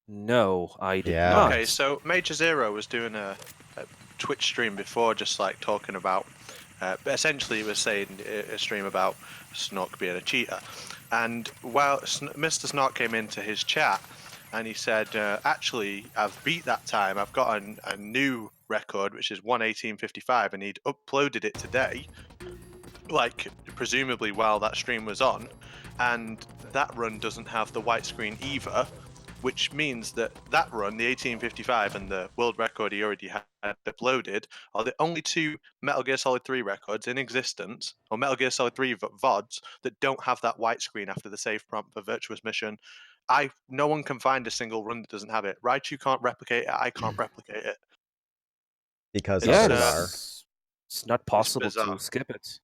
No, I did Yeah. not. Okay, so Major Zero was doing a Twitch stream before, just like talking about, essentially he was saying a stream about Snork being a cheater. And while Mr. Snork came into his chat, and he said, actually, I've beat that time. I've got a new record, which is 1:18:55, and he'd uploaded it today, like, presumably while that stream was on, and that run doesn't have the white screen either, which means that that run, the 18:55, and the world record he already had uploaded are the only 2 Metal Gear Solid 3 records in existence, or Metal Gear Solid 3 VODs, that don't have that white screen after the save prompt for Virtuous Mission. No one can find a single run that doesn't have it. Raichu can't replicate it, I can't replicate it. Because It's, others uh, are. It's not possible bizarre. to skip it.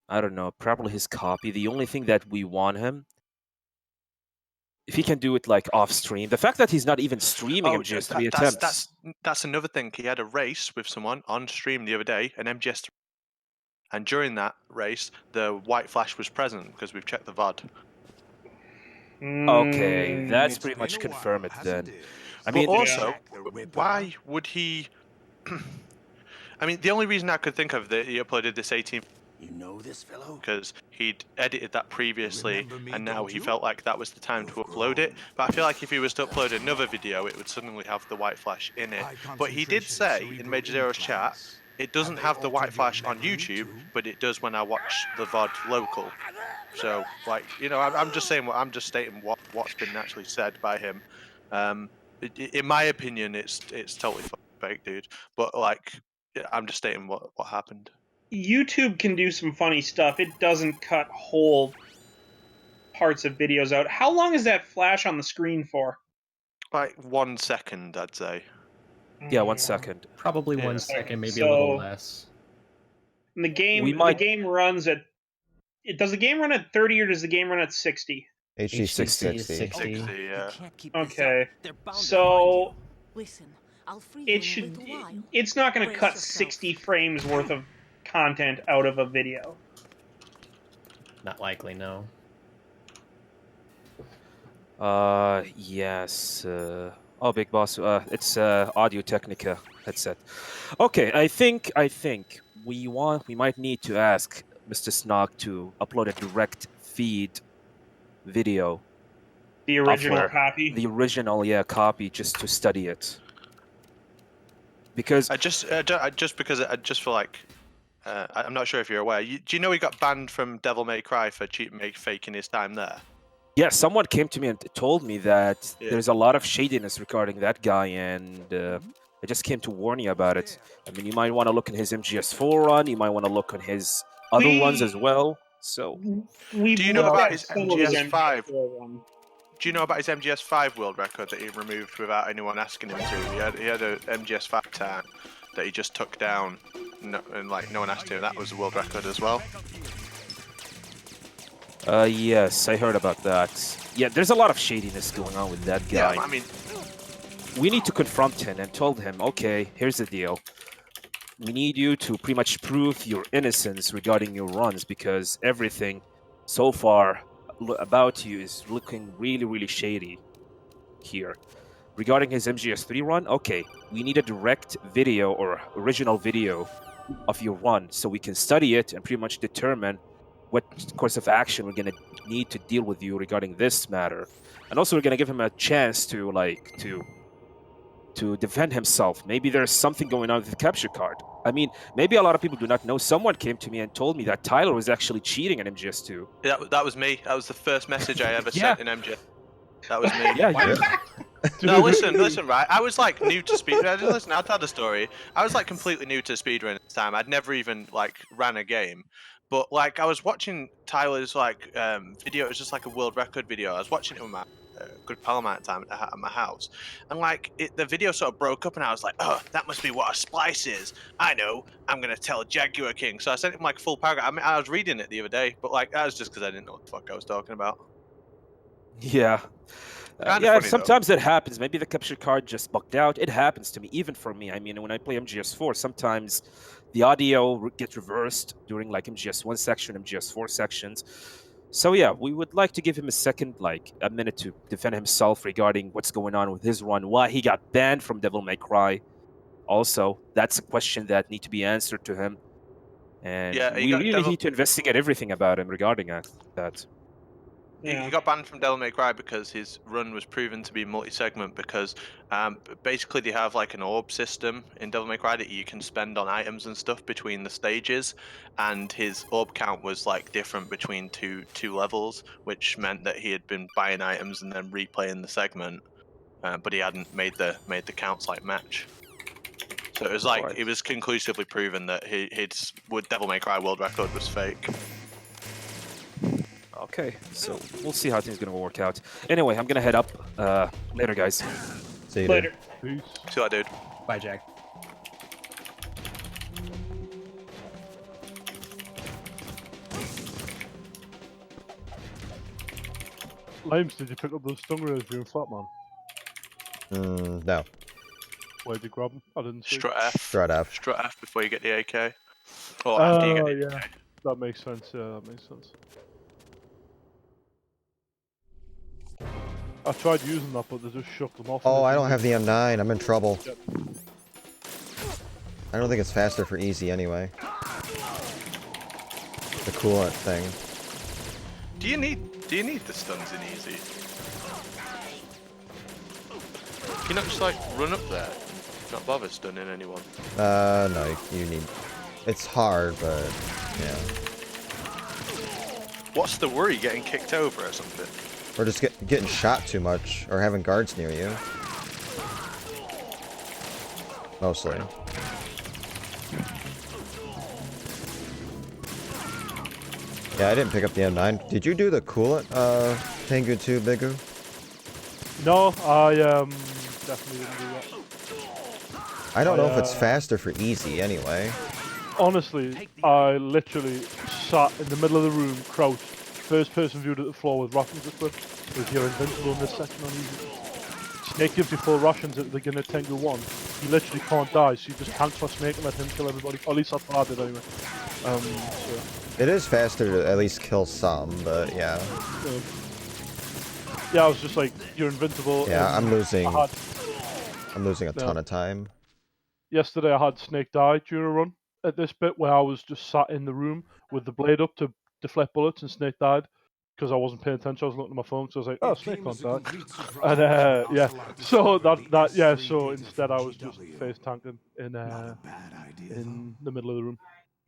I don't know, probably his copy. The only thing that we want him, if he can do it like off stream, the fact that he's not even streaming MGS3 attempts. That's another thing. He had a race with someone on stream the other day, an MGS3, and during that race, the white flash was present because we've checked the VOD. Okay, that's Mm, pretty much confirm it then. I But mean, also, why would he? I mean, the only reason I could think of that he uploaded this 18. You know this fellow? Because he'd edited that previously, remember me, and now don't he you? felt like that was the time to upload it. But I feel like if he was to upload another video, it would suddenly have the white flash in it. But he did say in Major Zero's chat, it doesn't have the white flash on YouTube, but it does when I watch the VOD local. So, like, you know, I'm just saying I'm just stating what's been actually said by him. In my opinion, it's totally fake, dude. But like, yeah, I'm just stating what happened. YouTube can do some funny stuff. It doesn't cut whole parts of videos out. How long is that flash on the screen for? Like 1 second, I'd say. yeah, 1 second. Probably Yeah. 1 second, maybe a So- little less. And the game might- the game runs at. Does the game run at 30 or does the game run at 60? HC 60 is 60. 60. 60, yeah. Okay. So it should. It's not going to cut 60 frames worth of content out of a video. Not likely, no. Yes. Oh, Big Boss. It's Audio Technica headset. Okay, I think we might need to ask Mr. Snog to upload a direct feed video. The original Upload. copy. The original, yeah, copy, just to study it. Because I just feel like I'm not sure if you're aware. Do you know he got banned from Devil May Cry for faking his time there? yeah, someone came to me and told me that Yeah. there's a lot of shadiness regarding that guy, and I just came to warn you about it. I mean, you might want to look in his MGS4 run. You might want to look on his other runs as well. So, We've Do you know looked about at his some of his MGS5? MGS4 one. Do you know about his MGS5 world record that he removed without anyone asking him to? He had a MGS5 time that he just took down, and like no one asked him. That was a world record as well. yes, I heard about that. Yeah, there's a lot of shadiness going on with that guy. Yeah, I mean, We need to confront him and told him, okay, here's the deal. We need you to pretty much prove your innocence regarding your runs, because everything so far about you is looking really, really shady here. Regarding his MGS3 run, okay, we need a direct video or original video of your run so we can study it and pretty much determine what course of action we're going to need to deal with you regarding this matter. And also we're going to give him a chance to defend himself. Maybe there's something going on with the capture card. I mean, maybe a lot of people do not know. Someone came to me and told me that Tyler was actually cheating in MGS2. that was me. That was the first message I ever sent in MGS. That was me. Yeah, No, listen, right? I was like new to speedrun. Listen, I'll tell the story. I was like completely new to speedrun at the time. I'd never even like ran a game, but like I was watching Tyler's like video. It was just like a world record video. I was watching it with my good pal of mine at the time at my house, and like the video sort of broke up, and I was like, oh, that must be what a splice is. I know. I'm gonna tell Jaguar King. So I sent him like full paragraph. I mean, I was reading it the other day, but like that was just because I didn't know what the fuck I was talking about. Yeah. Kinda Yeah, funny, though. sometimes it happens. Maybe the capture card just bugged out. It happens to me, even for me. I mean, when I play MGS4, sometimes the audio gets reversed during like MGS1 section, MGS4 sections. So yeah, we would like to give him a minute to defend himself regarding what's going on with his run, why he got banned from Devil May Cry. Also, that's a question that need to be answered to him. And Yeah, he we got really Devil- need to investigate everything about him regarding that. He got banned from Devil May Cry because his run was proven to be multi-segment because basically they have like an orb system in Devil May Cry that you can spend on items and stuff between the stages, and his orb count was like different between two levels, which meant that he had been buying items and then replaying the segment, but he hadn't made the counts like match. So it was like Right. it was conclusively proven that his Devil May Cry world record was fake. Okay, so we'll see how things are gonna work out. Anyway, I'm gonna head up. Later, guys. See you Later. Peace. See what I did. Bye, Jack. Limes, did you pick up those stingrays you and Flatman? No. Where'd you grab them? I didn't see. Strut F. Strut F. Strut F before you get the AK. Or after you get the yeah. AK. That makes sense, yeah, that makes sense. I tried using that, but they just shook them off. Oh, I don't have the M9. I'm in trouble. Yep. I don't think it's faster for easy anyway. The coolant thing. Do you need the stuns in easy? Can you not just like run up there? Not bother stunning anyone. No, you need... It's hard, but... yeah. What's the worry? Getting kicked over or something? Or just getting shot too much, or having guards near you. Mostly. Yeah, I didn't pick up the M9. Did you do the coolant, Tengu 2, Bigu? No, I definitely didn't do that. I don't know if it's faster for easy anyway. Honestly, I literally sat in the middle of the room, crouched, first person viewed at the floor with rations equipped, with you're invincible in this section on easy. Snake gives you full rations at the beginning of Tengu 1. You literally can't die, so you just tank for Snake and let him kill everybody. Or at least that's what I did anyway. So. It is faster to at least kill some, but yeah. Yeah, I was just like, you're invincible. Yeah, I'm losing a ton of time. Yesterday I had Snake die during a run at this bit where I was just sat in the room with the blade up to deflect bullets, and Snake died because I wasn't paying attention. I was looking at my phone, so I was like, "Oh, Snake can't die." And yeah, so so instead I was just face tanking in the middle of the room.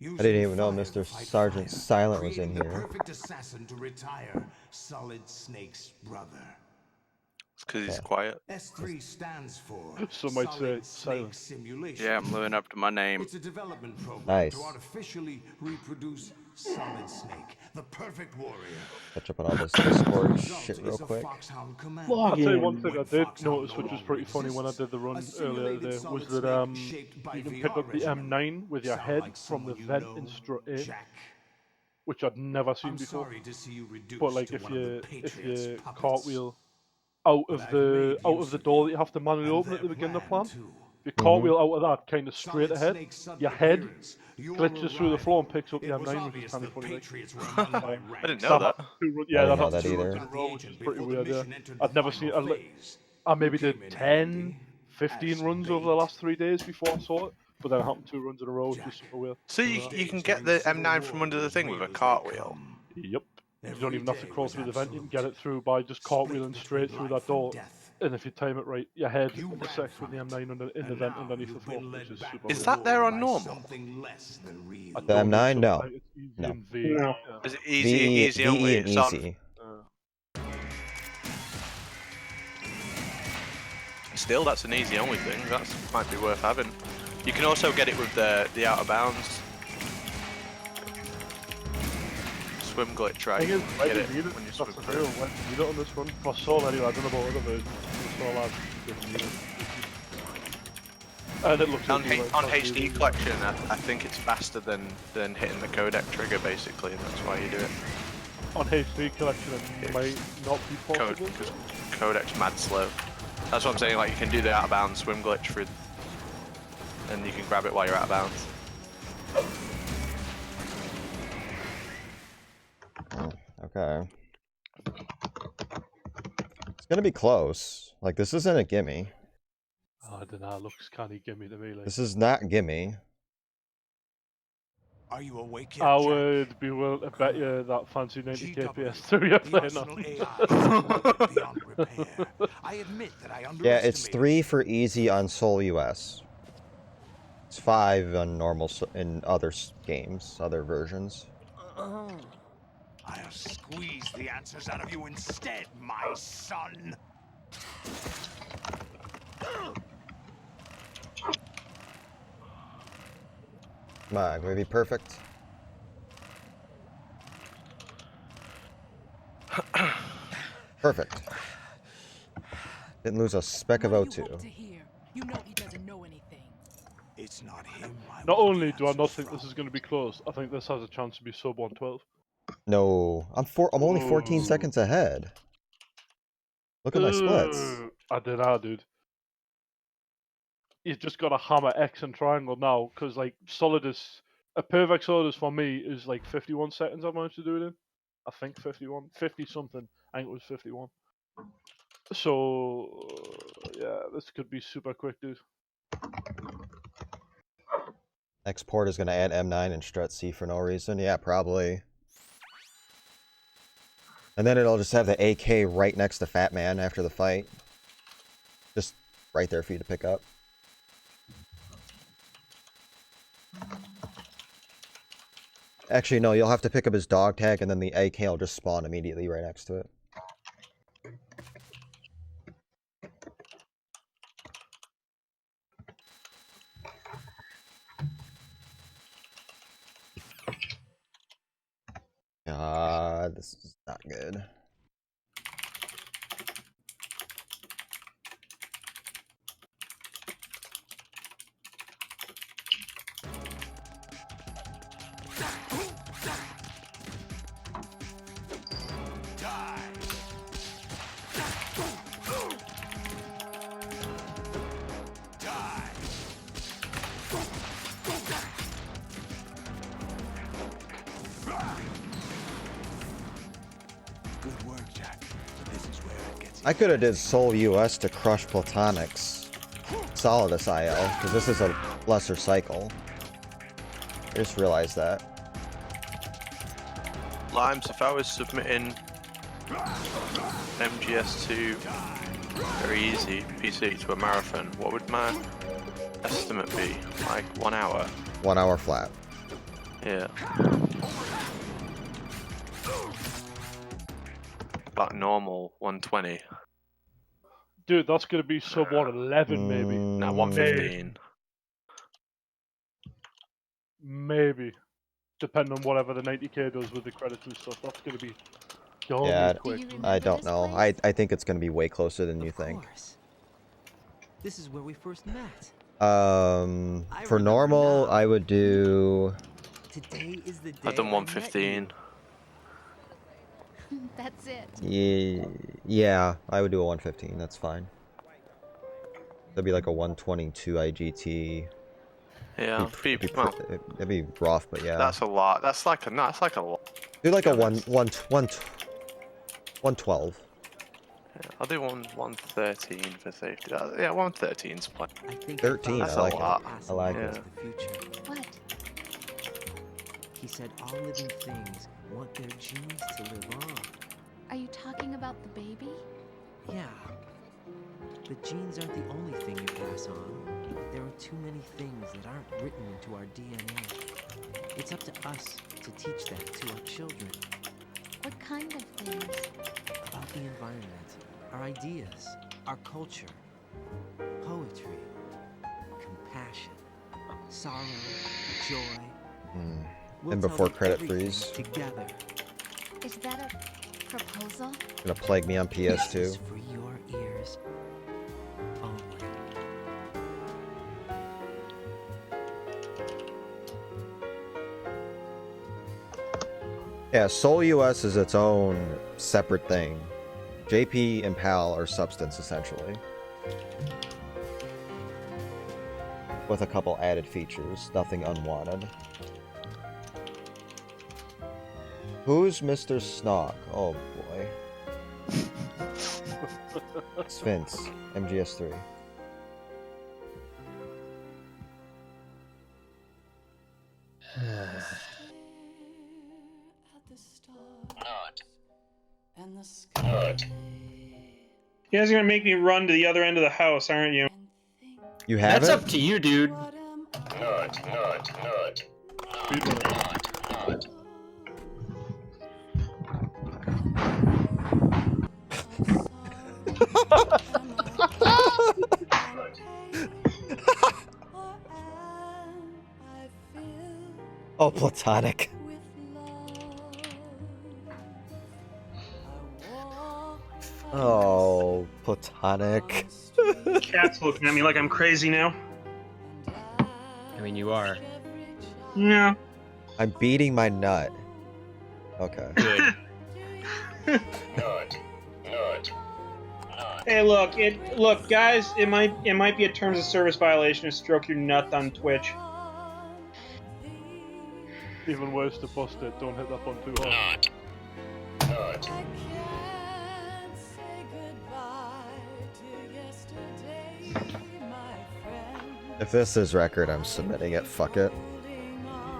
I didn't even know Mr. Sergeant Silent was in here. Perfect assassin to retire Solid Snake's brother. It's because he's quiet. S3 stands for Some might say Solid Snake silent. Simulation. Yeah, I'm living up to my name. It's a development program Nice. to artificially reproduce Solid Snake, the perfect warrior. Catch up on all this Discord shit real quick. I'll tell you one thing I did notice, which was pretty funny when I did the run earlier today, was that you can pick up the M9 with your head from the vent in strut A, which I'd never seen before. But like if you cartwheel out of the door that you have to manually open at the beginning of the plan, if you cartwheel out of that kind of straight ahead, your head glitches through the floor and picks up the M9, which is kind of funny. I didn't know that. Yeah, I didn't that know happened that 2 runs in a row, which is pretty weird. Yeah, I'd never seen. I maybe did 10, 15 runs over the last 3 days before I saw it, but then it happened 2 runs in a row, which is super weird. So you can get the M9 from under the thing with a cartwheel? Yep. You don't even have to crawl through the vent, you can get it through by just cartwheeling straight through that door. And if you time it right, your head intersects with the M9 in the vent underneath the floor, which is super Is weird. that there on normal? The M9? No. No. Yeah. Is it easy only? and It's on- easy. Still, that's an easy only thing. That might be worth having. You can also get it with the out of bounds swim glitch, right? Thing is, You why get do it you need it? when you That's swim the through. deal. Why do you need it on this one? For Soul anyway, I don't know about other versions. For Soul I didn't need it. And it looks On, like on HD collection, I think it's faster than hitting the codec trigger basically, and that's why you do it. on HD collection it might not be possible. Because codec's mad slow. That's what I'm saying. Like you can do the out of bounds swim glitch through, and you can grab it while you're out of bounds. Okay. It's gonna be close. Like, this isn't a gimme. Oh, I don't know, it looks kinda gimme to me. Like. This is not gimme. Are you awake yet, I Jack? would be willing to bet you that fancy 90k PS2 you're playing on. I admit that I Yeah, it's 3 for easy on Soul US. It's 5 on normal in other games, other versions. I'll squeeze the answers out of you instead, my son. Come on, can we be perfect? Perfect. Didn't lose a speck of O2. You know he doesn't know anything. It's not him. Not only do I not think this is going to be close, I think this has a chance to be sub 112. No, I'm only 14 seconds ahead. Look at my splits. I don't know, dude. You've just got to hammer X and triangle now, because like Solidus, a perfect Solidus for me is like 51 seconds I managed to do it in. I think 51, 50 something. I think it was 51. So yeah, this could be super quick, dude. Export is going to add M9 and strut C for no reason. Yeah, probably. And then it'll just have the AK right next to Fat Man after the fight. Just right there for you to pick up. Actually, no, you'll have to pick up his dog tag and then the AK will just spawn immediately right next to it. God, this is not good. I could have did Seoul US to crush Platonics. Solidus IL, because this is a lesser cycle. I just realized that. Limes, if I was submitting MGS2 very easy PC to a marathon, what would my estimate be? Like 1 hour? 1 hour flat. Yeah. About normal 120. Dude, that's gonna be sub 111 maybe. Nah, 115. Maybe. Depending on whatever the 90k does with the credits and stuff. That's gonna be dummy Yeah, quick. I don't know. I think it's gonna be way closer than you think. This is where we first met. For normal, I would do. Today is the day I've done 115. That's it. Yeah, I would do a 115. That's fine. That'd be like a 122 IGT. Yeah, it'd be rough, but yeah. That's a lot. That's like a lot. Do like a 112. Yeah, I'll do 113 for safety. Yeah, 113's fine. 13. That's I like a lot. it. I like it. What? He said all living things want their genes to live on. Are you talking about the baby? Yeah. The genes aren't the only thing you pass on. There are too many things that aren't written into our DNA. It's up to us to teach that to our children. What kind of things? About the environment, our ideas, our culture, poetry, compassion, sorrow, joy. And before credit freeze. Together. Is that a proposal? Gonna plague me on PS2. For your ears only. Yeah, Seoul US is its own separate thing. JP and PAL are substance, essentially. With a couple added features, nothing unwanted. Who's Mr. Snog? Oh boy. Sphinx, MGS3. You guys are gonna make me run to the other end of the house, aren't you? You have That's it? up to you, dude. Oh, platonic. Oh, platonic. Cat's looking at me like I'm crazy now. I mean, you are. No. I'm beating my nut. Okay. Good. Hey, look, guys. It might be a terms of service violation to stroke your nut on Twitch. Even worse to bust it, don't hit that button too hard. If this is record, I'm submitting it. Fuck it.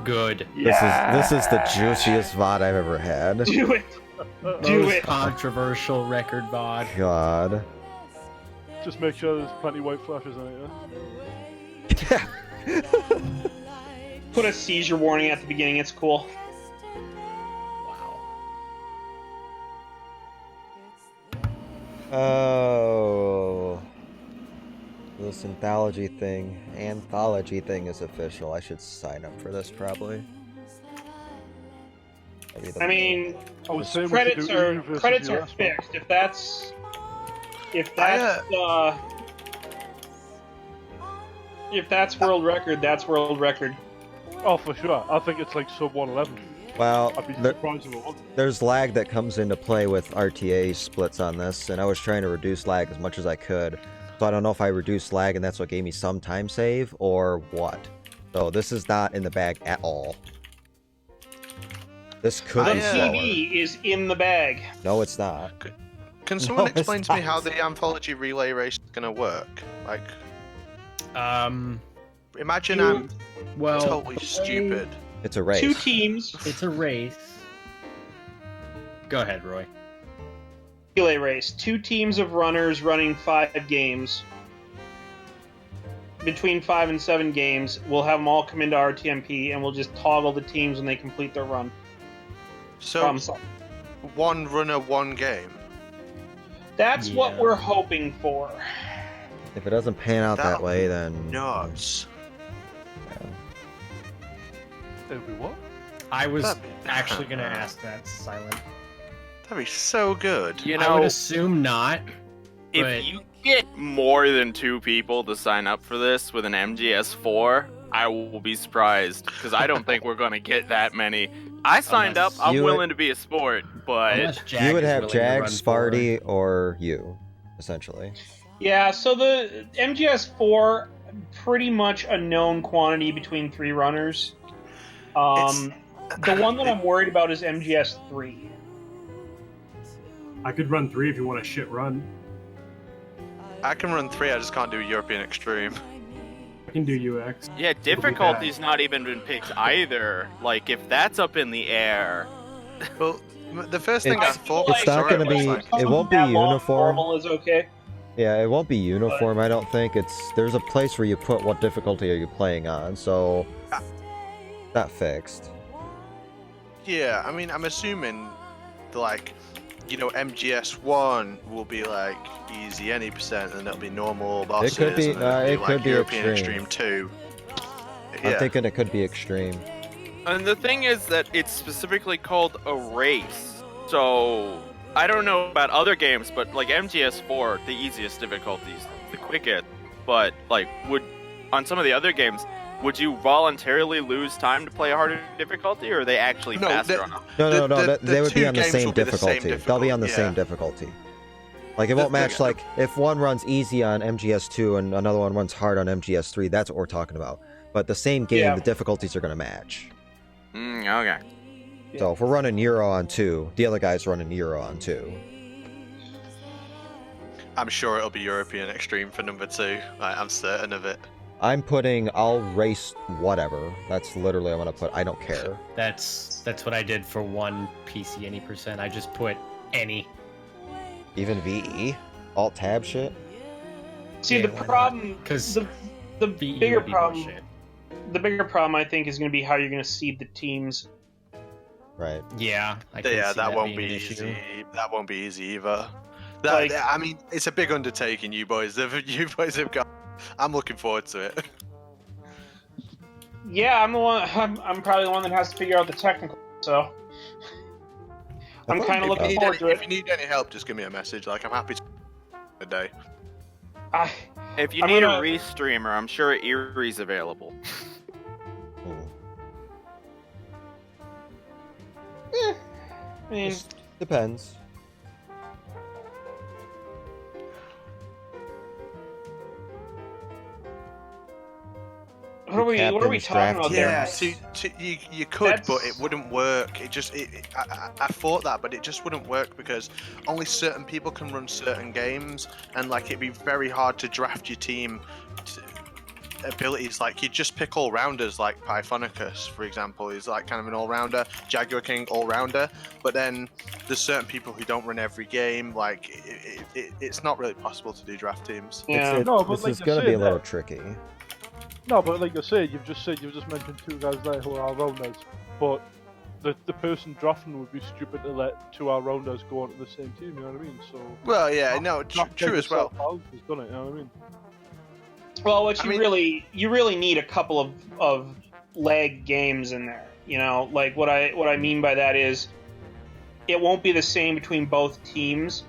Good. This is the juiciest VOD I've ever had. Do it. Most controversial record VOD. God. Just make sure there's plenty white flashes on it, yeah? Put a seizure warning at the beginning. It's cool. Oh. This anthology thing is official. I should sign up for this probably. I mean, credits are fixed. If that's world record, that's world record. Oh, for sure. I think it's like sub 111. Well, I'd be surprised if it wasn't. there's lag that comes into play with RTA splits on this, and I was trying to reduce lag as much as I could. So I don't know if I reduced lag and that's what gave me some time save, or what. So this is not in the bag at all. This could be slower. CD is in the bag. No, it's not. Can someone No, it's explain to me how not. the anthology relay race is gonna work? Like, imagine I'm totally stupid. It's a race. Two teams. It's a race. Go ahead, Roy. Relay race. 2 teams of runners running 5 games. Between 5 and 7 games, we'll have them all come into RTMP, and we'll just toggle the teams when they complete their run. So, one runner, one game. That's what we're hoping for. If it doesn't pan out that way, then nuts. It'll be what? I was actually going to ask that, Silent. That'd be so good. You I would know, assume not. But if you get more than 2 people to sign up for this with an MGS4, I will be surprised because I don't think we're gonna get that many. I signed up. I'm willing to be a sport, but you would have Jags, Sparty, or you, essentially. Yeah, so the MGS4, pretty much a known quantity between 3 runners. The one that I'm worried about is MGS3. I could run 3 if you want a shit run. I can run 3, I just can't do European Extreme. I can do UX. yeah, difficulty's not even been picked either. Like, if that's up in the air. Well, the first thing I thought It's not going to be. It won't be uniform. Normal is okay. Yeah, it won't be uniform. I don't think there's a place where you put what difficulty are you playing on, so not fixed. Yeah, I mean, I'm assuming, like, you know, MGS1 will be like easy any percent, and it'll be normal bosses. It could be. And then It like could be European extreme. 2. I'm Yeah. thinking it could be extreme. And the thing is that it's specifically called a race. So, I don't know about other games, but like MGS4, the easiest difficulties, the quickest. But like, on some of the other games, would you voluntarily lose time to play a harder difficulty, or are they actually faster on them? No. They would be two on the games same will be the same difficulty. They'll be on the same difficulty. Like, it won't match, like, if one runs easy on MGS2 and another one runs hard on MGS3, that's what we're talking about. But the same game, the difficulties are going to match. Okay. So if we're running Euro on 2, the other guy's running Euro on 2. I'm sure it'll be European Extreme for number 2. I'm certain of it. I'm putting, I'll race whatever. That's literally I'm going to put, I don't care. That's what I did for one PC any percent. I just put any. Even VE? Alt-tab shit? See, the problem, the bigger problem, the bigger problem I think is going to be how you're going to seed the teams. Right. Yeah. That won't be easy. That won't be easy either. I mean, it's a big undertaking. You boys have got. I'm looking forward to it. Yeah, I'm the one. I'm probably the one that has to figure out the technical. So I'm kind of looking forward to it. If you need any help, just give me a message. Like, I'm happy to a day. If you need a restreamer, I'm sure Erie's available. I mean, depends. What are we talking about there? Yeah, you could, but it wouldn't work. I thought that, but it just wouldn't work because only certain people can run certain games, and like it'd be very hard to draft your team abilities. Like you just pick all rounders, like Pythonicus, for example, is like kind of an all rounder. Jaguar King all rounder, but then there's certain people who don't run every game. Like it's not really possible to do draft teams. Yeah, this is gonna be a little tricky. No, but like I said, you've just mentioned 2 guys there who are all-rounders, but the person drafting would be stupid to let 2 all-rounders go onto the same team, you know what I mean? So. Well, yeah, no, true as well. Has done it, you know what I mean? Well, you really need a couple of leg games in there. You know, like what I mean by that is, it won't be the same between both teams,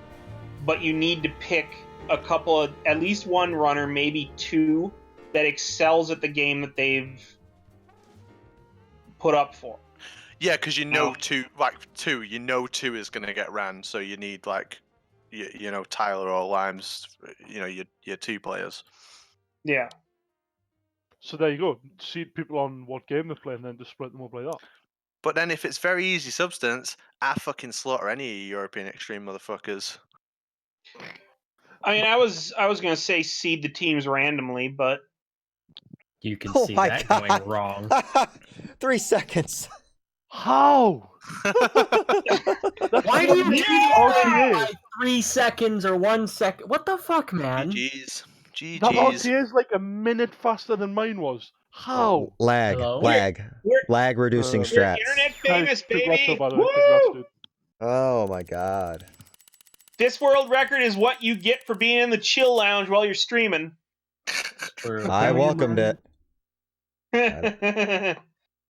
but you need to pick a couple of, at least one runner, maybe 2. That excels at the game that they've put up for. Yeah, because you know two is gonna get ran, so you need like, you know, Tyler or Limes, you know, your 2 players. Yeah. So there you go. Seed people on what game they're playing, then just split them up like that. But then if it's very easy substance, I fucking slaughter any European Extreme motherfuckers. I mean, I was gonna say seed the teams randomly, but You can Oh see my that God. going wrong. 3 seconds. How? Why do you keep RTA? like 3 seconds or 1 second? What the fuck, man? GG's. That GG's. RTA is like a minute faster than mine was. How? Lag, Hello? lag, lag reducing We're strats. internet Guys, famous, congrats, baby. by the way. Woo! Congrats, dude. Oh my God. This world record is what you get for being in the chill lounge while you're streaming. True. I welcomed it.